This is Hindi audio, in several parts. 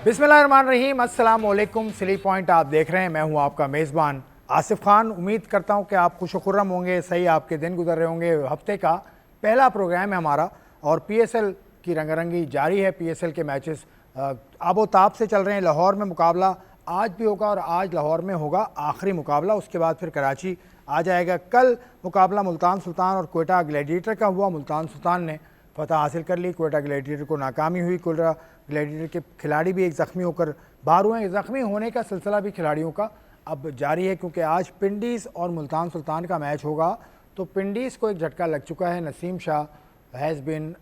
बिस्मिल्लाहिर्रहमानिर्रहीम, अस्सलाम वालेकुम। सिली पॉइंट आप देख रहे हैं, मैं हूं आपका मेज़बान आसिफ खान। उम्मीद करता हूं कि आप खुश खुर्रम होंगे, सही आपके दिन गुजर रहे होंगे। हफ्ते का पहला प्रोग्राम है हमारा और पीएसएल की रंगरंगी जारी है। पीएसएल के मैचेस आबोताब से चल रहे हैं। लाहौर में मुकाबला आज भी होगा और आज लाहौर में होगा आखिरी मुकाबला। उसके बाद फिर कराची आ जाएगा। कल मुकाबला मुल्तान सुल्तान और क्वेटा ग्लैडिएटर का हुआ। मुल्तान सुल्तान ने फतह हासिल कर ली, क्वेटा ग्लैडिएटर को नाकामी हुई। क्वेटा ग्लैडिएटर के खिलाड़ी भी एक ज़ख्मी होकर बाहर हुए हैं। ज़ख्मी होने का सिलसिला भी खिलाड़ियों का अब जारी है, क्योंकि आज पिंडीज़ और मुल्तान सुल्तान का मैच होगा। तो पिंडीज़ को एक झटका लग चुका है। Naseem Shah has been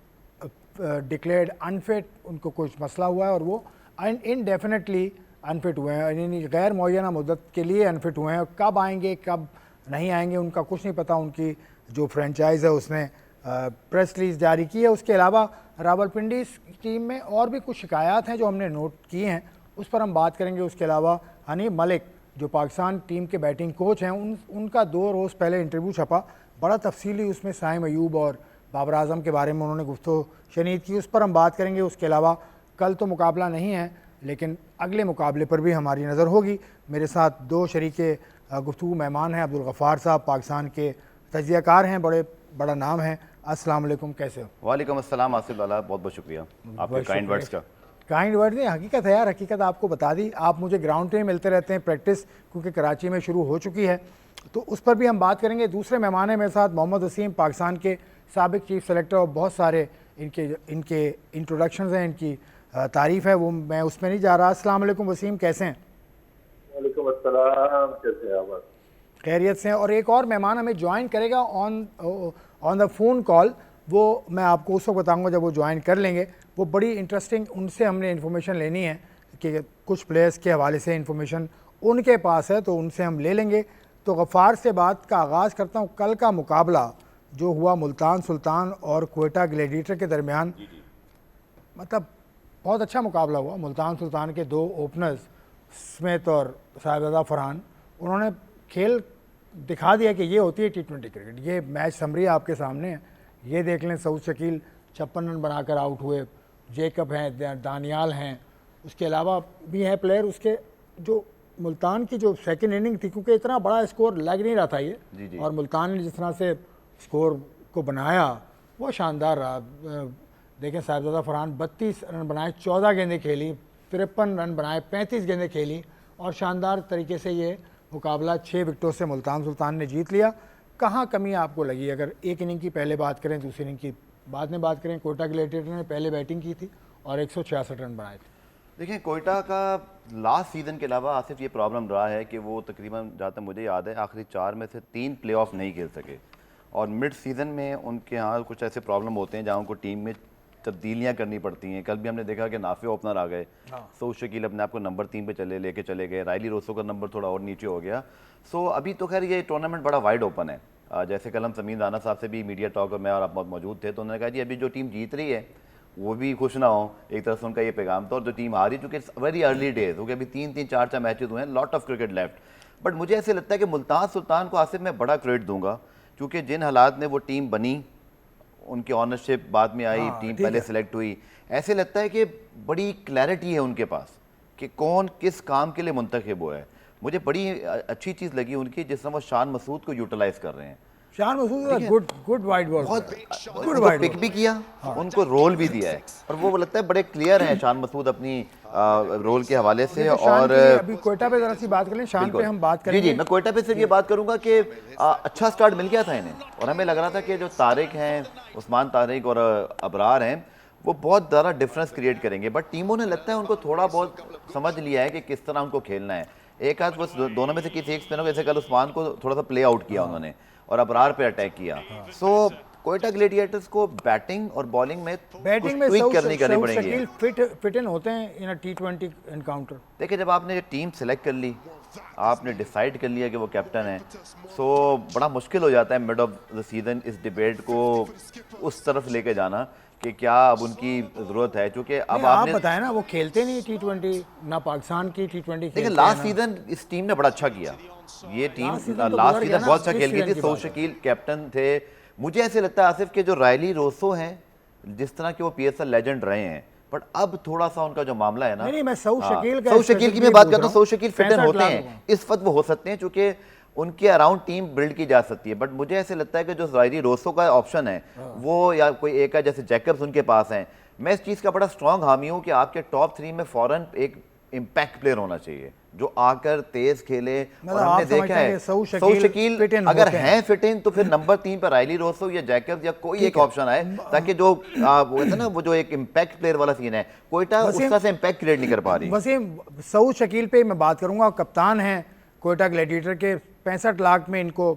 declared unfit, उनको कुछ मसला हुआ है और वो इनडेफिनेटली अनफिट हुए हैं, यानी गैर मुअय्यना मुद्दत के लिए अनफिट हुए हैं। कब आएंगे कब नहीं आएंगे उनका कुछ नहीं पता। उनकी जो फ्रेंचाइज़ है उसने प्रेस रिलीज़ जारी की है। उसके अलावा रावलपिंडी टीम में और भी कुछ शिकायत हैं जो हमने नोट की हैं, उस पर हम बात करेंगे। उसके अलावा हनीफ मलिक जो पाकिस्तान टीम के बैटिंग कोच हैं, उनका 2 रोज़ पहले इंटरव्यू छपा, बड़ा तफसीली उसमें साइम अयूब और बाबर आजम के बारे में उन्होंने गुफ्तगू शनीद की, उस पर हम बात करेंगे। उसके अलावा कल तो मुकाबला नहीं है, लेकिन अगले मुकाबले पर भी हमारी नज़र होगी। मेरे साथ 2 शरीके गुफ्तगू मेहमान हैं। अब्दुल गफ़ार साहब पाकिस्तान के तजियाकार हैं, बड़ा नाम है। अस्सलाम वालेकुम, कैसे हो? वालेकुम अस्सलाम आसिफ लाला, बहुत बहुत शुक्रिया आपके काइंड वर्ड्स का। काइंड वर्ड नहीं, हकीकत है यार, हकीकत आपको बता दी। आप मुझे ग्राउंड पे मिलते रहते हैं, प्रैक्टिस क्योंकि कराची में शुरू हो चुकी है, तो उस पर भी हम बात करेंगे। दूसरे मेहमान हैं मेरे साथ मोहम्मद वसीम, पाकिस्तान के साबिक चीफ सेलेक्टर, और बहुत सारे इनके इंट्रोडक्शन हैं, इनकी तारीफ़ है, वो मैं उसमें नहीं जा रहा। अस्सलाम वालेकुम वसीम, कैसे हैं? वालेकुम अस्सलाम, कैसे हैं आप? खैरियत से हैं। और एक और मेहमान हमें ज्वाइन करेगा ऑन द फ़ोन कॉल, वो मैं आपको उस वक्त बताऊँगा जब वो ज्वाइन कर लेंगे। वो बड़ी इंटरेस्टिंग, उनसे हमने इन्फॉर्मेशन लेनी है कि कुछ प्लेयर्स के हवाले से इन्फॉर्मेशन उनके पास है, तो उनसे हम ले लेंगे। तो गफ़ार से बात का आगाज़ करता हूँ। कल का मुकाबला जो हुआ मुल्तान सुल्तान और क्वेटा ग्लैडिएटर के दरमियान, मतलब बहुत अच्छा मुकाबला हुआ। मुल्तान सुल्तान के 2 ओपनर्स स्मिथ और साहिबजादा फरहान, उन्होंने खेल दिखा दिया कि ये होती है T20 क्रिकेट। ये मैच समरी आपके सामने है, ये देख लें। सऊद शकील 56 रन बनाकर आउट हुए, जेकब हैं, दानियाल हैं, उसके अलावा भी हैं प्लेयर। उसके जो मुल्तान की जो सेकंड इनिंग थी, क्योंकि इतना बड़ा स्कोर लग नहीं रहा था ये, और मुल्तान ने जिस तरह से स्कोर को बनाया वो शानदार रहा। देखें, साहिबजादा फरहान 32 रन बनाए, 14 गेंदें खेली, 53 रन बनाए, 35 गेंदें खेली, और शानदार तरीके से ये मुकाबला 6 विकेटों से मुल्तान सुल्तान ने जीत लिया। कहाँ कमी आपको लगी? अगर एक इनिंग की पहले बात करें, दूसरी इनिंग की बाद में बात करें। क्वेटा ग्लैडिएटर ने पहले बैटिंग की थी और 166 रन बनाए थे। देखिए, क्वेटा का लास्ट सीज़न के अलावा आसिफ ये प्रॉब्लम रहा है कि वो तकरीबन, जहाँ तक मुझे याद है, आखिरी 4 में से 3 प्लेऑफ नहीं खेल सके, और मिड सीज़न में उनके यहाँ कुछ ऐसे प्रॉब्लम होते हैं जहाँ उनको टीम में तब्दीलियाँ करनी पड़ती हैं। कल भी हमने देखा कि नाफे ओपनर आ गए, सऊद शकील अपने आप को नंबर 3 पे लेके चले गए, रायली रोसो का नंबर थोड़ा और नीचे हो गया। सो अभी तो खैर ये टूर्नामेंट बड़ा वाइड ओपन है। जैसे कल हम समीर राना साहब से भी मीडिया टॉक में और आप मौजूद थे, तो उन्होंने कहा जी अभी जो टीम जीत रही है वो भी खुश ना हो, एक तरफ से उनका ये पैगाम था। और जो टीम हारी, चूँकि वेरी अर्ली डेज, क्योंकि अभी 3-3, 4-4 मैचेज हुए हैं, lot of cricket left. But मुझे ऐसे लगता है कि मुल्तान सुल्तान को आसिफ मैं बड़ा क्रेडिट दूंगा, क्योंकि जिन हालात में वो टीम बनी, उनकी ऑनरशिप बाद में आई, टीम पहले सेलेक्ट हुई, ऐसे लगता है कि बड़ी क्लैरिटी है उनके पास कि कौन किस काम के लिए मुंतखब हुआ है। मुझे बड़ी अच्छी चीज़ लगी उनकी, जिस तरह वो शान मसूद को यूटिलाइज कर रहे हैं। Shan Masood good wide ball, बहुत गुड पिक भी किया, उनको रोल भी दिया है, और वो लगता है बड़े क्लियर हैं शान मसूद अपनी रोल के हवाले से। और अभी क्वेटा पे जरा सी बात करें, शान पे हम बात करेंगे। जी, मैं क्वेटा पे सिर्फ ये बात करूंगा कि अच्छा स्टार्ट मिल गया था इन्हें, और हमें लग रहा था कि जो तारिक हैं, उस्मान तारिक और अबरार हैं, वो बहुत ज़्यादा डिफरेंस क्रिएट करेंगे। बट टीमों ने लगता है उनको थोड़ा बहुत समझ लिया है कि किस तरह उनको खेलना है। एक आध बस दोनों में से किसी एक स्पिनर, जैसे कल उस्मान को थोड़ा सा प्ले आउट किया उन्होंने और अबरार पे अटैक किया। सो क्वेटा ग्लैडिएटर्स को बैटिंग और बॉलिंग में ट्वीक करनी पड़ेगी। फिट इन होते हैं इन T20 एनकाउंटर। देखिए, जब आपने टीम सेलेक्ट कर ली, आपने डिसाइड कर लिया कि वो कैप्टन है, सो बड़ा मुश्किल हो जाता है मिड ऑफ द सीजन इस डिबेट को उस तरफ लेके जाना कि क्या अब उनकी ज़रूरत है, क्योंकि अब आप बताएं ना, वो खेलते नहीं T20, ना पाकिस्तान की T20। देखिए, लास्ट सीजन इस टीम ने बड़ा अच्छा किया। ये टीम लास्ट सीजन बहुत अच्छा खेल गई थी। सऊद शकील कैप्टन थे। मुझे ऐसे लगता है आसिफ के जो रायली रोसो हैं, जिस तरह के वो PSL लेजेंड रहे हैं, बट अब थोड़ा सा उनका जो मामला है ना, नहीं, मैं सऊद हाँ, शकील का सऊद शकील की specifically मैं बात पूछ करता रहा हूँ। सऊद शकील फिट 65 होते लाख हैं, लोगों। इस वक्त वो हो सकते हैं क्योंकि उनके अराउंड टीम बिल्ड की जा सकती है। बट मुझे ऐसे लगता है कि जो जायरी रोसो का ऑप्शन है वो, या कोई एक है जैसे जैकब्स उनके पास हैं, मैं इस चीज़ का बड़ा स्ट्रांग हामी हूँ कि आपके टॉप 3 में फौरन एक इम्पैक्ट प्लेयर होना चाहिए जो आकर तेज खेले। मतलब और हमने आप देखा समझते हैं है कि सऊद सऊद शकील शकील fit in अगर होते हैं। हैं फिट इन तो फिर नंबर 3 पर रायली रोसो या जैकब्स या कोई एक है। ऑप्शन आए, ताकि जो वो कहते हैं ना, वो जो एक इम्पैक्ट प्लेयर वाला सीन है, कोयटा उस तरह से इम्पैक्ट क्रिएट नहीं कर पा रही। वसीम, सऊद शकील पे मैं बात करूंगा, कप्तान हैं कोयटा ग्लैडिएटर के, 65 लाख में इनको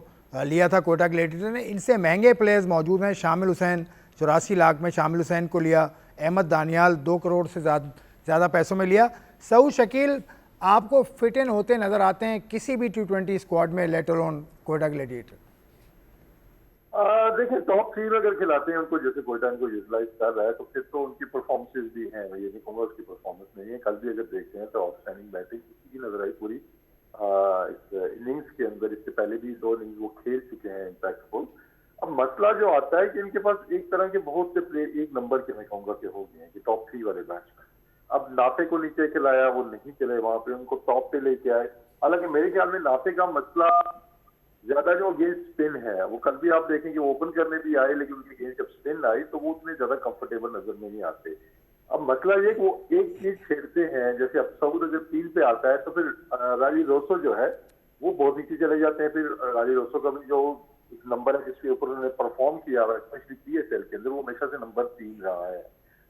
लिया था कोयटा ग्लैडिएटर ने। इनसे महंगे प्लेयर्स मौजूद हैं, शामिल हुसैन 84 लाख में शामिल हुसैन को लिया, अहमद दानियाल 2 करोड़ से ज़्यादा पैसों में लिया। सऊद शकील आपको फिट इन होते नज़र आते हैं किसी भी T20 स्क्वाड में, लेट अलोन कोयटा ग्लैडिएटर? देखिए, टॉप 3 में अगर खिलाते हैं उनको, जैसे कोयटा इनको यूटिलाइज कर रहा है, तो फिर तो उनकी परफॉर्मेंसेज भी हैं। मैं ये नहीं कहूँगा उसकी परफॉर्मेंस नहीं है। कल भी अगर देखते हैं तो आउटस्टैंडिंग बैटिंग की नजर आई पूरी इस इनिंग्स के अंदर। इससे पहले भी 2 इनिंग्स वो खेल चुके हैं इम्पैक्टफुल। अब मसला जो आता है कि इनके पास एक तरह के बहुत से प्लेयर एक नंबर के, मैं कहूँगा कि हो गए हैं कि टॉप 3 वाले बैट्समैन। अब नाफे को नीचे खिलाया, वो नहीं चले, वहां पे उनको टॉप पे लेके आए। हालांकि मेरे ख्याल में नाफे का मसला ज्यादा जो अगेंस्ट स्पिन है, वो कल भी आप देखेंगे ओपन करने भी आए, लेकिन उनके अगेंस्ट जब स्पिन आई तो वो उतने ज्यादा कंफर्टेबल नजर नहीं आते। अब मसला ये कि वो एक चीज छेड़ते हैं, जैसे अब सऊद अगर 3 पे आता है तो फिर राली रोसो जो है वो बहुत नीचे चले जाते हैं। फिर राली रोसो का भी जो एक नंबर है जिसके ऊपर उन्होंने परफॉर्म किया हुआ, स्पेशली PSL के अंदर, वो हमेशा से नंबर 3 रहा है।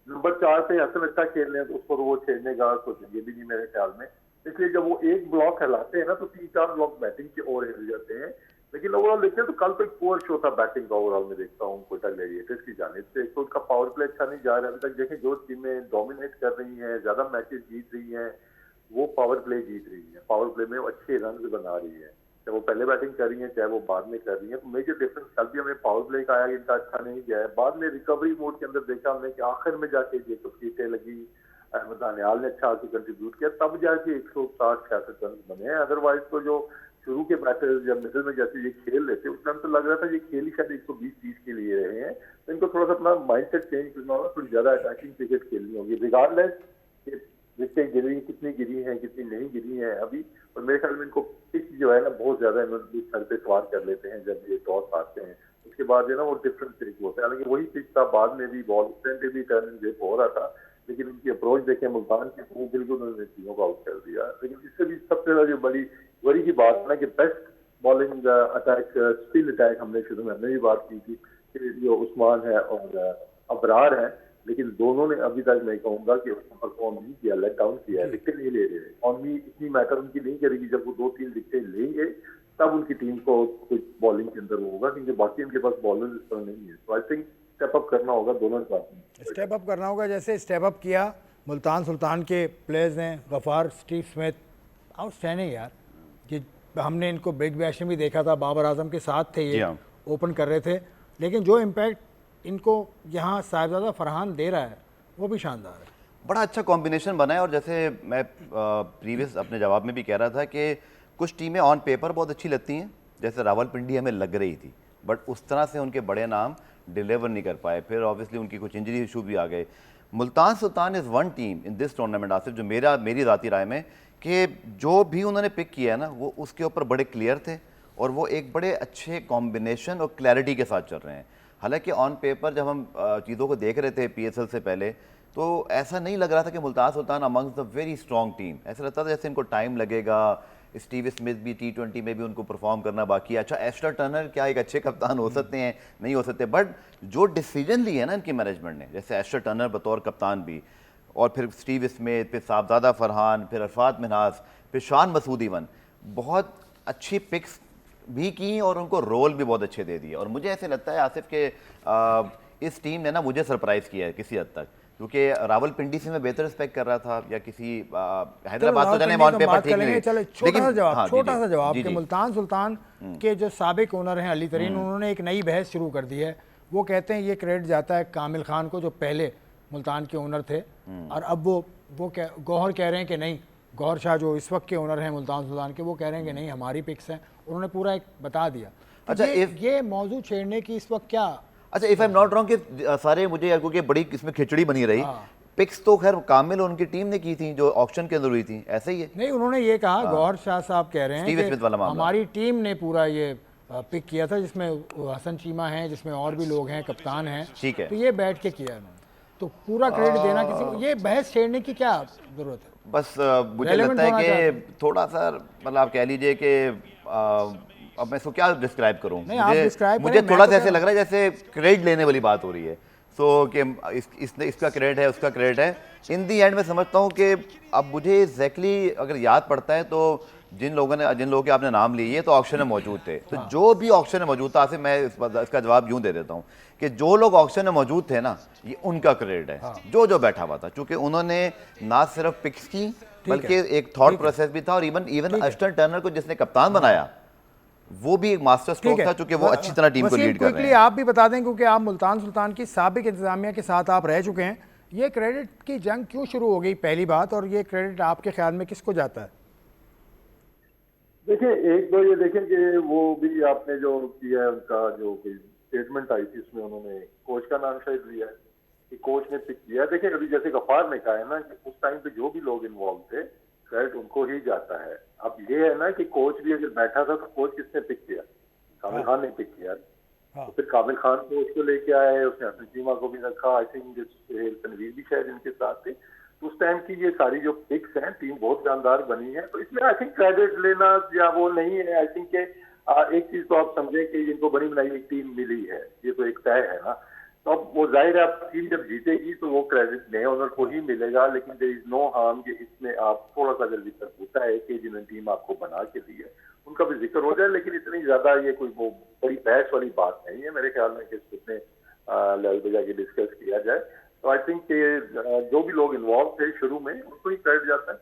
नंबर 4 पे हसन अच्छा खेल रहे हैं तो उस पर वो छेड़ने का सोचेंगे भी नहीं मेरे ख्याल में। इसलिए जब वो एक ब्लॉक हिलाते हैं ना तो 3-4 ब्लॉक बैटिंग के और हिल जाते हैं। लेकिन ओवरऑल देखते हैं तो कल तो एक पुअर शो था बैटिंग का। ओवरऑल में देखता हूँ कोयटा ग्लैडिएटर्स की जानिब से, एक तो उनका पावर प्ले अच्छा नहीं जा रहा है अभी तक। देखें जो टीमें डोमिनेट कर रही हैं, ज्यादा मैचेस जीत रही हैं, वो पावर प्ले जीत रही है। पावर प्ले में वो अच्छे रन बना रही है, चाहे वो पहले बैटिंग कर रही है चाहे वो बाद में कर रही है। तो मेजर डिफरेंस कल भी हमें पावर प्ले का आया कि इनका अच्छा नहीं गया है। बाद में रिकवरी मोड के अंदर देखा हमने कि आखिर में जाके जेकब की टे लगी, अहमद दानियाल ने अच्छा आके कंट्रीब्यूट किया, तब जाके 160-66 रन बने हैं। अदरवाइज तो जो शुरू के बैटर्स जब मिडिल में जैसे ये खेल रहे थे उस टाइम तो लग रहा था ये खेल ही शायद 120-30 के लिए रहे हैं। तो इनको थोड़ा सा अपना माइंडसेट चेंज करना होगा, थोड़ी ज्यादा अटैकिंग क्रिकेट खेलनी होगी, रिगार्डलेस विकेट गिरी कितनी गिरी हैं कितनी नहीं गिरी हैं अभी। और मेरे ख्याल में इनको पिच जो है ना बहुत ज्यादा इन्होंने सर पे सवार कर लेते हैं जब ये टॉस आते हैं। उसके बाद जो है ना वो डिफरेंट तरीके होते हैं। हालांकि वही पिच था, बाद में भी बॉल पे भी टर्निंग रेप हो रहा था, लेकिन उनकी अप्रोच देखें मुल्तान की, वो बिल्कुल उन्होंने टीमों को आउट कर दिया। लेकिन इससे भी सबसे ज्यादा जो बड़ी वरी की बात है ना कि best bowling attack, spin attack, हमने शुरू में हमने भी बात की थी कि जो उस्मान है और अबरार है, लेकिन दोनों ने अभी तक मैं कहूंगा कि परफॉर्म नहीं किया, लेट डाउन किया है, विकेट नहीं ले रहे। ऑनली इतनी मैटर उनकी नहीं करेगी, जब वो 2-3 विकेट लेंगे तब उनकी टीम को कुछ बॉलिंग के अंदर होगा, क्योंकि बाकी उनके पास बॉलर इस तरह नहीं है। तो आई थिंक स्टेप अप करना होगा दोनों के पास। स्टेप अप करना होगा, जैसे स्टेप अप किया मुल्तान सुल्तान के प्लेयर्स ने, गफार, स्टीव स्मिथ, आउटस्टैंडिंग यार। कि हमने इनको बिग बैश में भी देखा था, बाबर आजम के साथ थे ये, ओपन कर रहे थे, लेकिन जो इम्पैक्ट इनको यहाँ साहिबजादा फरहान दे रहा है वो भी शानदार है। बड़ा अच्छा कॉम्बिनेशन बना है। और जैसे मैं प्रीवियस अपने जवाब में भी कह रहा था कि कुछ टीमें ऑन पेपर बहुत अच्छी लगती हैं, जैसे रावलपिंडी हमें लग रही थी, बट उस तरह से उनके बड़े नाम डिलीवर नहीं कर पाए। फिर ऑब्वियसली उनकी कुछ इंजरी इशू भी आ गए। Multan Sultan is one team in this tournament Asif, जो मेरी ज़ाती राय में, कि जो भी उन्होंने पिक किया है ना वो उसके ऊपर बड़े क्लियर थे और वो एक बड़े अच्छे कॉम्बिनेशन और क्लैरिटी के साथ चल रहे हैं। हालांकि ऑन पेपर जब हम चीज़ों को देख रहे थे PSL से पहले, तो ऐसा नहीं लग रहा था कि Multan Sultan amongst the very strong team. ऐसा लगता था जैसे इनको टाइम लगेगा। स्टीव स्मिथ भी T20 में भी उनको परफॉर्म करना बाकी है। अच्छा, एस्टर टर्नर क्या एक अच्छे कप्तान हो सकते हैं, नहीं हो सकते, बट जो डिसीजन लिए ना इनकी मैनेजमेंट ने, जैसे एस्टर टर्नर बतौर कप्तान भी, और फिर स्टीव स्मिथ, फिर साहबजादा फरहान, फिर अरफात मिन्हास, फिर शान मसूद इवन, बहुत अच्छी पिक्स भी की और उनको रोल भी बहुत अच्छे दे दिए। और मुझे ऐसे लगता है आसिफ के इस टीम ने ना मुझे सरप्राइज़ किया है किसी हद तक, क्योंकि रावलपिंडी से मैं बेहतर रिस्पेक्ट कर रहा था, या किसी हैदराबाद तो जाने ऑन पेपर ठीक नहीं, चलो छोटा सा जवाब कि मुल्तान सुल्तान के जो साबिक ओनर हैं अली तरीन, उन्होंने एक नई बहस शुरू कर दी है। वो कहते हैं ये क्रेडिट जाता है कामिल खान को, जो पहले मुल्तान के ओनर थे, और अब वो गौहर कह रहे हैं कि नहीं, गौहर शाह जो इस वक्त के ओनर हैं मुल्तान सुल्तान के, वो कह रहे हैं कि नहीं हमारी पिक्स हैं। उन्होंने पूरा एक बता दिया। अच्छा, ये मौजू छेड़ने की इस वक्त क्या, अच्छा, if I am not wrong कि सारे मुझे क्योंकि बड़ी इसमें खिचड़ी बनी रही, पिक्स तो खैर कामिल उनकी टीम ने की थी जो ऑक्शन के अंदर हुई थी, ऐसे ही है। नहीं, उन्होंने ये कहा, गौहर शाह साहब कह रहे स्टीव हैं स्मिथ वाला कि मामला। हमारी टीम ने पूरा ये पिक किया था, जिसमें हसन चीमा हैं, जिसमें और भी लोग हैं, कप्तान हैं, ठीक है। तो ये बैठ के किया उन्होंने, तो पूरा क्रेडिट देना किसी को, ये बहस छेड़ने की क्या जरूरत है? बस मुझे Relevant लगता है होना कि थोड़ा सा मतलब आप कह लीजिए कि अब मैं इसको क्या डिस्क्राइब करूं, नहीं, आप describe मुझे करें, थोड़ा मैं सा तो ऐसे क्या- लग रहा है जैसे क्रेडिट लेने वाली बात हो रही है। सो कि इसने इसका क्रेडिट है, उसका क्रेडिट है। इन दी एंड मैं समझता हूं कि अब मुझे एग्जैक्टली अगर याद पड़ता है तो जिन लोगों के आपने नाम लिए, ये तो ऑक्शन में मौजूद थे, तो जो भी ऑक्शन में मौजूद था, आसिफ मैं इसका जवाब यूं दे देता हूं कि जो लोग ऑक्शन में मौजूद थे ना, ये उनका क्रेडिट है, जो जो बैठा हुआ था, क्योंकि उन्होंने ना सिर्फ पिक्स की बल्कि एक थॉट प्रोसेस भी था, और इवन अश्टन टर्नर को जिसने कप्तान बनाया वो भी एक मास्टर स्ट्रोक था, चूंकि वो अच्छी तरह टीम को लीड कर रहे हैं। आप भी बता दें, क्योंकि आप मुल्तान सुल्तान की साबिक इंतजामिया के साथ आप रह चुके हैं, ये क्रेडिट की जंग क्यों शुरू हो गई, पहली बात, और ये क्रेडिट आपके ख्याल में किसको जाता है? देखिए, एक तो ये देखें कि वो भी आपने जो किया है, उनका जो स्टेटमेंट आई थी, उसमें उन्होंने कोच का नाम शायद लिया है कि कोच ने पिक किया। देखिए, अभी जैसे गफ्फार ने कहा है ना कि उस टाइम पे जो भी लोग इन्वॉल्व थे, क्रेडिट उनको ही जाता है। अब ये है ना कि कोच भी अगर बैठा था तो कोच किसने पिक किया? कामिल खान ने पिक किया। तो फिर कामिल खान को उसको लेके आए, उसने हसन चीमा को भी रखा, आई थिंक तनवीर भी शायद इनके साथ थे। तो उस टाइम की ये सारी जो पिक्स हैं, टीम बहुत शानदार बनी है, तो इसमें आई थिंक क्रेडिट लेना या वो नहीं है। आई थिंक एक चीज तो आप समझें कि इनको बनी बनाई एक टीम मिली है, ये तो एक तय है ना। तो अब वो जाहिर है, आप टीम जब जीतेगी तो वो क्रेडिट नहीं ओनर को ही मिलेगा, लेकिन देयर इज नो हार्म कि इसमें आप थोड़ा सा अगर जिक्र होता है कि जिन्होंने टीम आपको बना के दी है उनका भी जिक्र हो जाए, लेकिन इतनी ज्यादा ये कोई वो बड़ी बहस वाली बात नहीं है मेरे ख्याल में कि इसमें लेवल पे जाके डिस्कस किया जाए। तो आई थिंक जो भी लोग इन्वॉल्व थे शुरू में उनको ही क्रेडिट जाता है।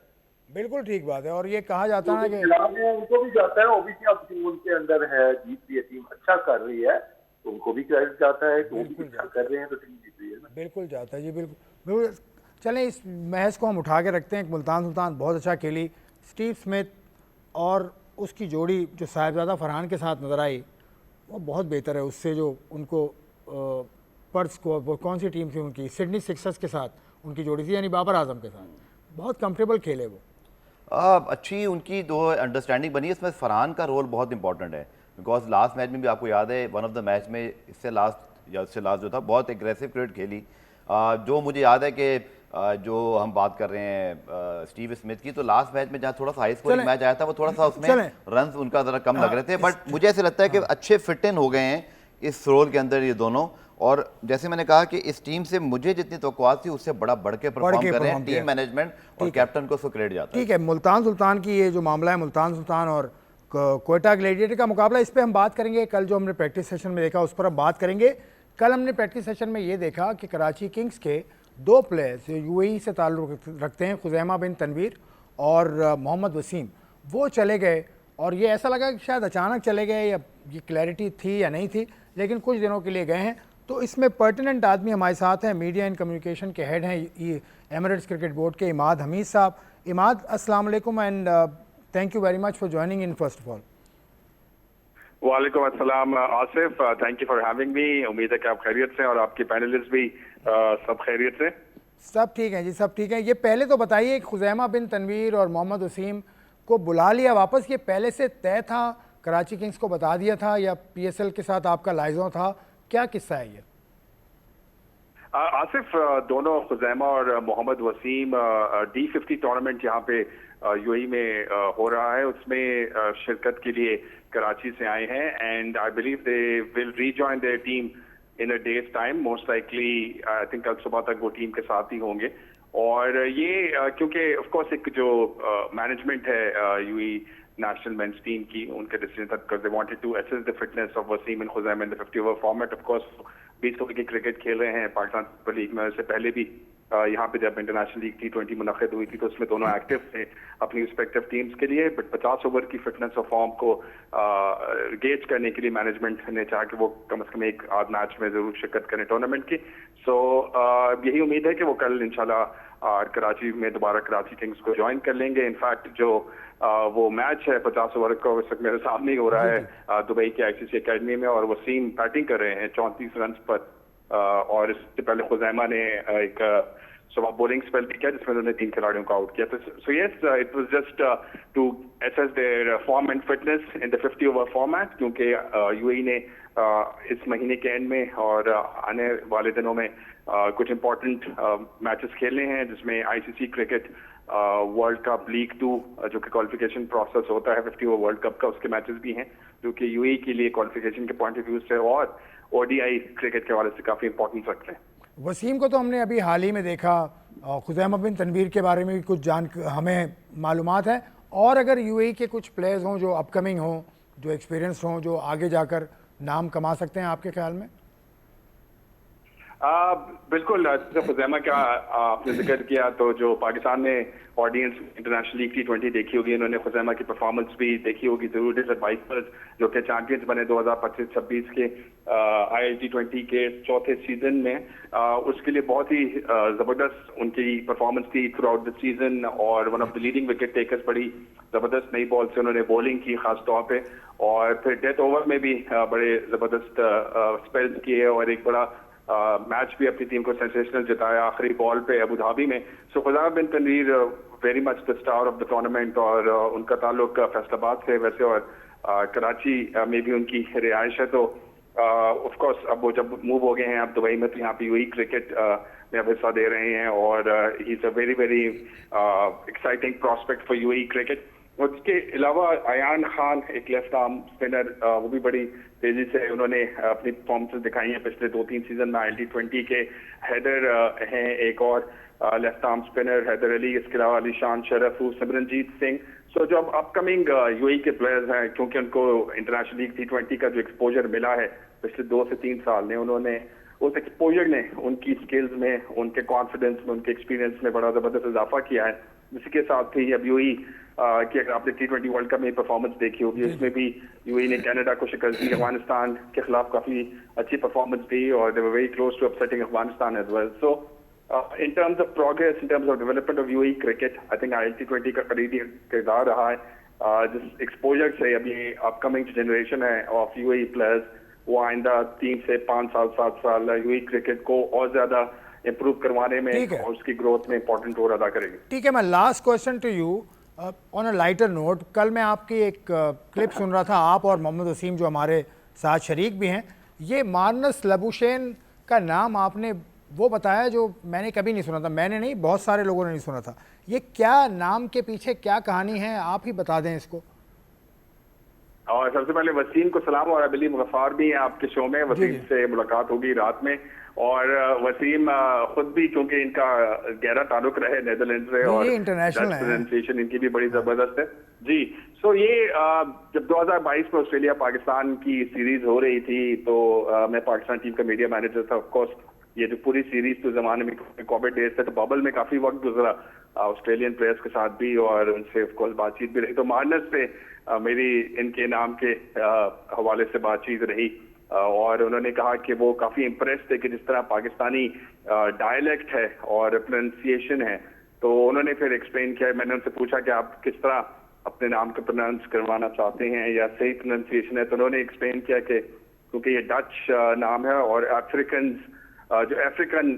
बिल्कुल ठीक बात है, और ये कहा जाता है कि उनको भी जाता है, ओबीसी अब उनके अंदर है, जीत रही है टीम, अच्छा कर रही है तो उनको भी क्रेडिट जाता है, तो वो भी अच्छा कर रहे हैं तो टीम जीत रही है ना। बिल्कुल जाता है जी, बिल्कुल बिल्कुल। चलें, इस महज को हम उठा के रखते हैं। मुल्तान सुल्तान बहुत अच्छा खेली, स्टीव स्मिथ और उसकी जोड़ी जो साहिबजादा फरहान के साथ नज़र आई वो बहुत बेहतर है उससे, जो उनको पर्स को, वो कौन सी टीम थी उनकी, सिडनी सिक्सर्स के साथ उनकी जोड़ी थी, यानी बाबर आजम के साथ, बहुत कंफर्टेबल खेले वो। अच्छी उनकी दो अंडरस्टैंडिंग बनी है। इसमें फरहान का रोल बहुत इंपॉर्टेंट है, बिकॉज लास्ट मैच में भी आपको याद है, वन ऑफ द मैच में इससे लास्ट जो था बहुत एग्रेसिव क्रिकेट खेली। जो मुझे याद है कि जो हम बात कर रहे हैं स्टीव स्मिथ की, तो लास्ट मैच में जहाँ थोड़ा सा हाई स्कोरिंग मैच आया था, वो थोड़ा सा उसमें रन उनका ज़रा कम लग रहे थे, बट मुझे ऐसे लगता है कि अच्छे फिट इन हो गए हैं इस रोल के अंदर ये दोनों। और जैसे मैंने कहा कि इस टीम से मुझे जितनी तवक्कुआत थी उससे बड़ा बढ़ के परफॉर्म कर रहे हैं, टीम मैनेजमेंट और कैप्टन को उसको क्रेडिट जाता है। ठीक है, मुल्तान सुल्तान की ये जो मामला है, मुल्तान सुल्तान और कोयटा ग्लेडिएटर का मुकाबला, इस पे हम बात करेंगे। कल जो हमने प्रैक्टिस सेशन में देखा उस पर हम बात करेंगे। कल हमने प्रैक्टिस सेशन में ये देखा कि कराची किंग्स के दो प्लेयर्स जो यूएई से ताल्लुक़ रखते हैं, खुज़ैमा बिन तनवीर और मोहम्मद वसीम, वो चले गए, और ये ऐसा लगा कि शायद अचानक चले गए, या ये क्लैरिटी थी या नहीं थी, लेकिन कुछ दिनों के लिए गए हैं। तो इसमें पर्टिनेंट आदमी हमारे साथ हैं, मीडिया एंड कम्युनिकेशन के हेड हैं एमिरेट्स क्रिकेट बोर्ड के इमाद हमीद साहब। इमाद, अस्सलाम वालेकुम and thank you very much for joining in first of all. वालेकुम अस्सलाम Asif, thank you for having me. उम्मीद है कि आप खैरियत से और आपके पैनलिस्ट भी सब खैरियत से। सब ठीक है जी, सब ठीक है। ये पहले तो बताइए, खुज़ैमा बिन तनवीर और मोहम्मद वसीम को बुला लिया वापस, ये पहले से तय था, कराची किंग्स को बता दिया था, या पीएसएल के साथ आपका लाइजों था, क्या किस्सा है ये? आसिफ, दोनों खुज़ैमा और मोहम्मद वसीम D50 टूर्नामेंट यहाँ पे यूएई में हो रहा है, उसमें शिरकत के लिए कराची से आए हैं, and I believe they will rejoin their team in a days time, most likely I think कल सुबह तक वो टीम के साथ ही होंगे। और ये क्योंकि ऑफ कोर्स एक जो मैनेजमेंट है यूएई नेशनल मेंस टीम की, उनके डिसीजन था, because they wanted to assess the fitness of Wasim and Khuzaima in the 50 over format. Of course 20 over की क्रिकेट खेल रहे हैं पाकिस्तान सुपर लीग में, उससे पहले भी यहाँ पे जब इंटरनेशनल लीग T20 मुनक़िद हुई थी तो उसमें दोनों एक्टिव थे अपनी रिस्पेक्टिव टीम्स के लिए, बट 50 ओवर की फिटनेस और फॉर्म को गेज करने के लिए मैनेजमेंट ने चाहा कि वो कम से कम एक आध मैच में जरूर शिरकत करें टूर्नामेंट की। सो यही उम्मीद है कि वो कल इंशाल्लाह कराची में दोबारा कराची किंग्स को ज्वाइन कर लेंगे। इनफैक्ट जो वो मैच है 50 ओवर का इस वक्त मेरे सामने ही हो रहा है दुबई के ICC एकेडमी में, और वसीम बैटिंग कर रहे हैं 34 रन पर, और इससे पहले खुज़ैमा ने एक सो वहाँ बॉलिंग स्पेल भी किया जिसमें उन्होंने 3 खिलाड़ियों को आउट किया। तो so yes, it was just to assess their form and fitness in the 50 over format, क्योंकि यूएई ने इस महीने के एंड में और आने वाले दिनों में कुछ इंपॉर्टेंट मैचेस खेलने हैं, जिसमें ICC cricket world cup league 2 जो कि क्वालिफिकेशन प्रोसेस होता है 50 ओवर वर्ल्ड कप का, उसके मैचेस भी हैं जो कि यूएई के लिए क्वालिफिकेशन के पॉइंट ऑफ व्यू से और ओडीआई क्रिकेट के हवाले से काफी इंपॉर्टेंस रखते हैं। वसीम को तो हमने अभी हाल ही में देखा, खुज़ैमा बिन तनवीर के बारे में भी कुछ हमें मालूमात है, और अगर यूएई के कुछ प्लेयर्स हों जो अपकमिंग हों, जो एक्सपीरियंस हों, जो आगे जाकर नाम कमा सकते हैं आपके ख्याल में? बिल्कुल, जब खुज़ैमा का आपने जिक्र किया तो जो पाकिस्तान में ऑडियंस इंटरनेशनल लीग T20 देखी होगी, उन्होंने खुज़ैमा की परफॉर्मेंस भी देखी होगी जरूर। डिजर्ट वाइपर्स जो कि चैंपियंस बने 2025-26 के ILT20 के चौथे सीजन में, उसके लिए बहुत ही जबरदस्त उनकी परफॉर्मेंस थी थ्रू आउट द सीजन, और one of the leading wicket takers, बड़ी जबरदस्त नई बॉल से उन्होंने बॉलिंग की खास तौर पे, और फिर डेथ ओवर में भी बड़े जबरदस्त स्पेल्स किए और एक बड़ा मैच भी अपनी टीम को सेंसेशनल जिताया आखिरी बॉल पे अबू धाबी में। So Khuzaima bin Tanveer very much the star of the tournament, और उनका ताल्लुक फैसलाबाद से वैसे, और कराची में भी उनकी रिहाइश है। तो ऑफ कोर्स अब वो जब मूव हो गए हैं अब दुबई में, तो यहाँ पे यूएई क्रिकेट में अब हिस्सा दे रहे हैं, और he is a very very exciting prospect for UAE cricket. उसके अलावा अयान खान, एक लेफ्ट आर्म स्पिनर, वो भी बड़ी तेजी से उन्होंने अपनी परफॉर्मेंस दिखाई है पिछले 2-3 सीजन में। ILT20 के हैदर हैं एक और left arm spinner, Haider Ali, इसके अलावा अलीशान शरफ, सिमरनजीत सिंह। सो जो अब अपकमिंग यूएई के प्लेयर्स हैं, क्योंकि उनको इंटरनेशनल लीग T20 का जो एक्सपोजर मिला है पिछले 2 से 3 साल में, उन्होंने उस एक्सपोजर ने उनकी स्किल्स में, उनके कॉन्फिडेंस में, उनके एक्सपीरियंस में बड़ा जबरदस्त इजाफा किया है। इसी के साथ ही अब यूएई कि अगर आपने T20 वर्ल्ड कप में परफॉर्मेंस देखी होगी, उसमें भी यूएई ने कनाडा को शिकस्त दी, अफगानिस्तान के खिलाफ काफी अच्छी परफॉर्मेंस दी, और they were very close to upsetting Afghanistan as well. So in terms of progress, in terms of development of UAE cricket, I think ILT20 का करीबी किरदार रहा है, जिस एक्सपोजर से अभी अपकमिंग जनरेशन है ऑफ यूएई प्लेयर्स, वो आइंदा 3 से 5 साल 7 साल यूएई क्रिकेट को और ज्यादा इम्प्रूव करवाने में और उसकी ग्रोथ में इंपॉर्टेंट रोल अदा करेगी। ठीक है, मैं last question to you on a lighter note. कल मैं आपकी एक क्लिप सुन रहा था, आप और मोहम्मद वसीम जो हमारे साथ शरीक भी हैं, ये मार्नस लबुशेन का नाम आपने वो बताया जो मैंने कभी नहीं सुना था। मैंने नहीं, बहुत सारे लोगों ने नहीं सुना था। ये क्या नाम के पीछे क्या कहानी है, आप ही बता दें इसको। और सबसे पहले वसीम को सलाम, और अबली गफ्फार भी हैं आपके शो में, वसीम से मुलाकात होगी रात में। और वसीम खुद भी, क्योंकि इनका गहरा ताल्लुक रहे नेदरलैंड से, और इंटरनेशनल प्रोनाउंसिएशन इनकी भी बड़ी जबरदस्त है जी। सो ये जब 2022 में ऑस्ट्रेलिया पाकिस्तान की सीरीज हो रही थी, तो मैं पाकिस्तान टीम का मीडिया मैनेजर था। ऑफकोर्स ये जो पूरी सीरीज तो जमाने में कोविड डेज थे, तो बबल में काफी वक्त गुजरा ऑस्ट्रेलियन प्लेयर्स के साथ भी, और उनसे ऑफकोर्स बातचीत भी रही। तो मार्नस पे मेरी इनके नाम के हवाले से बातचीत रही, और उन्होंने कहा कि वो काफी इम्प्रेस थे कि जिस तरह पाकिस्तानी डायलेक्ट है और प्रोनाउंसिएशन है। तो उन्होंने फिर एक्सप्लेन किया, मैंने उनसे पूछा कि आप किस तरह अपने नाम को प्रोनाउंस करवाना चाहते हैं या सही प्रोनाउंसिएशन है। तो उन्होंने एक्सप्लेन किया कि क्योंकि ये डच नाम है, और जो अफ्रीकन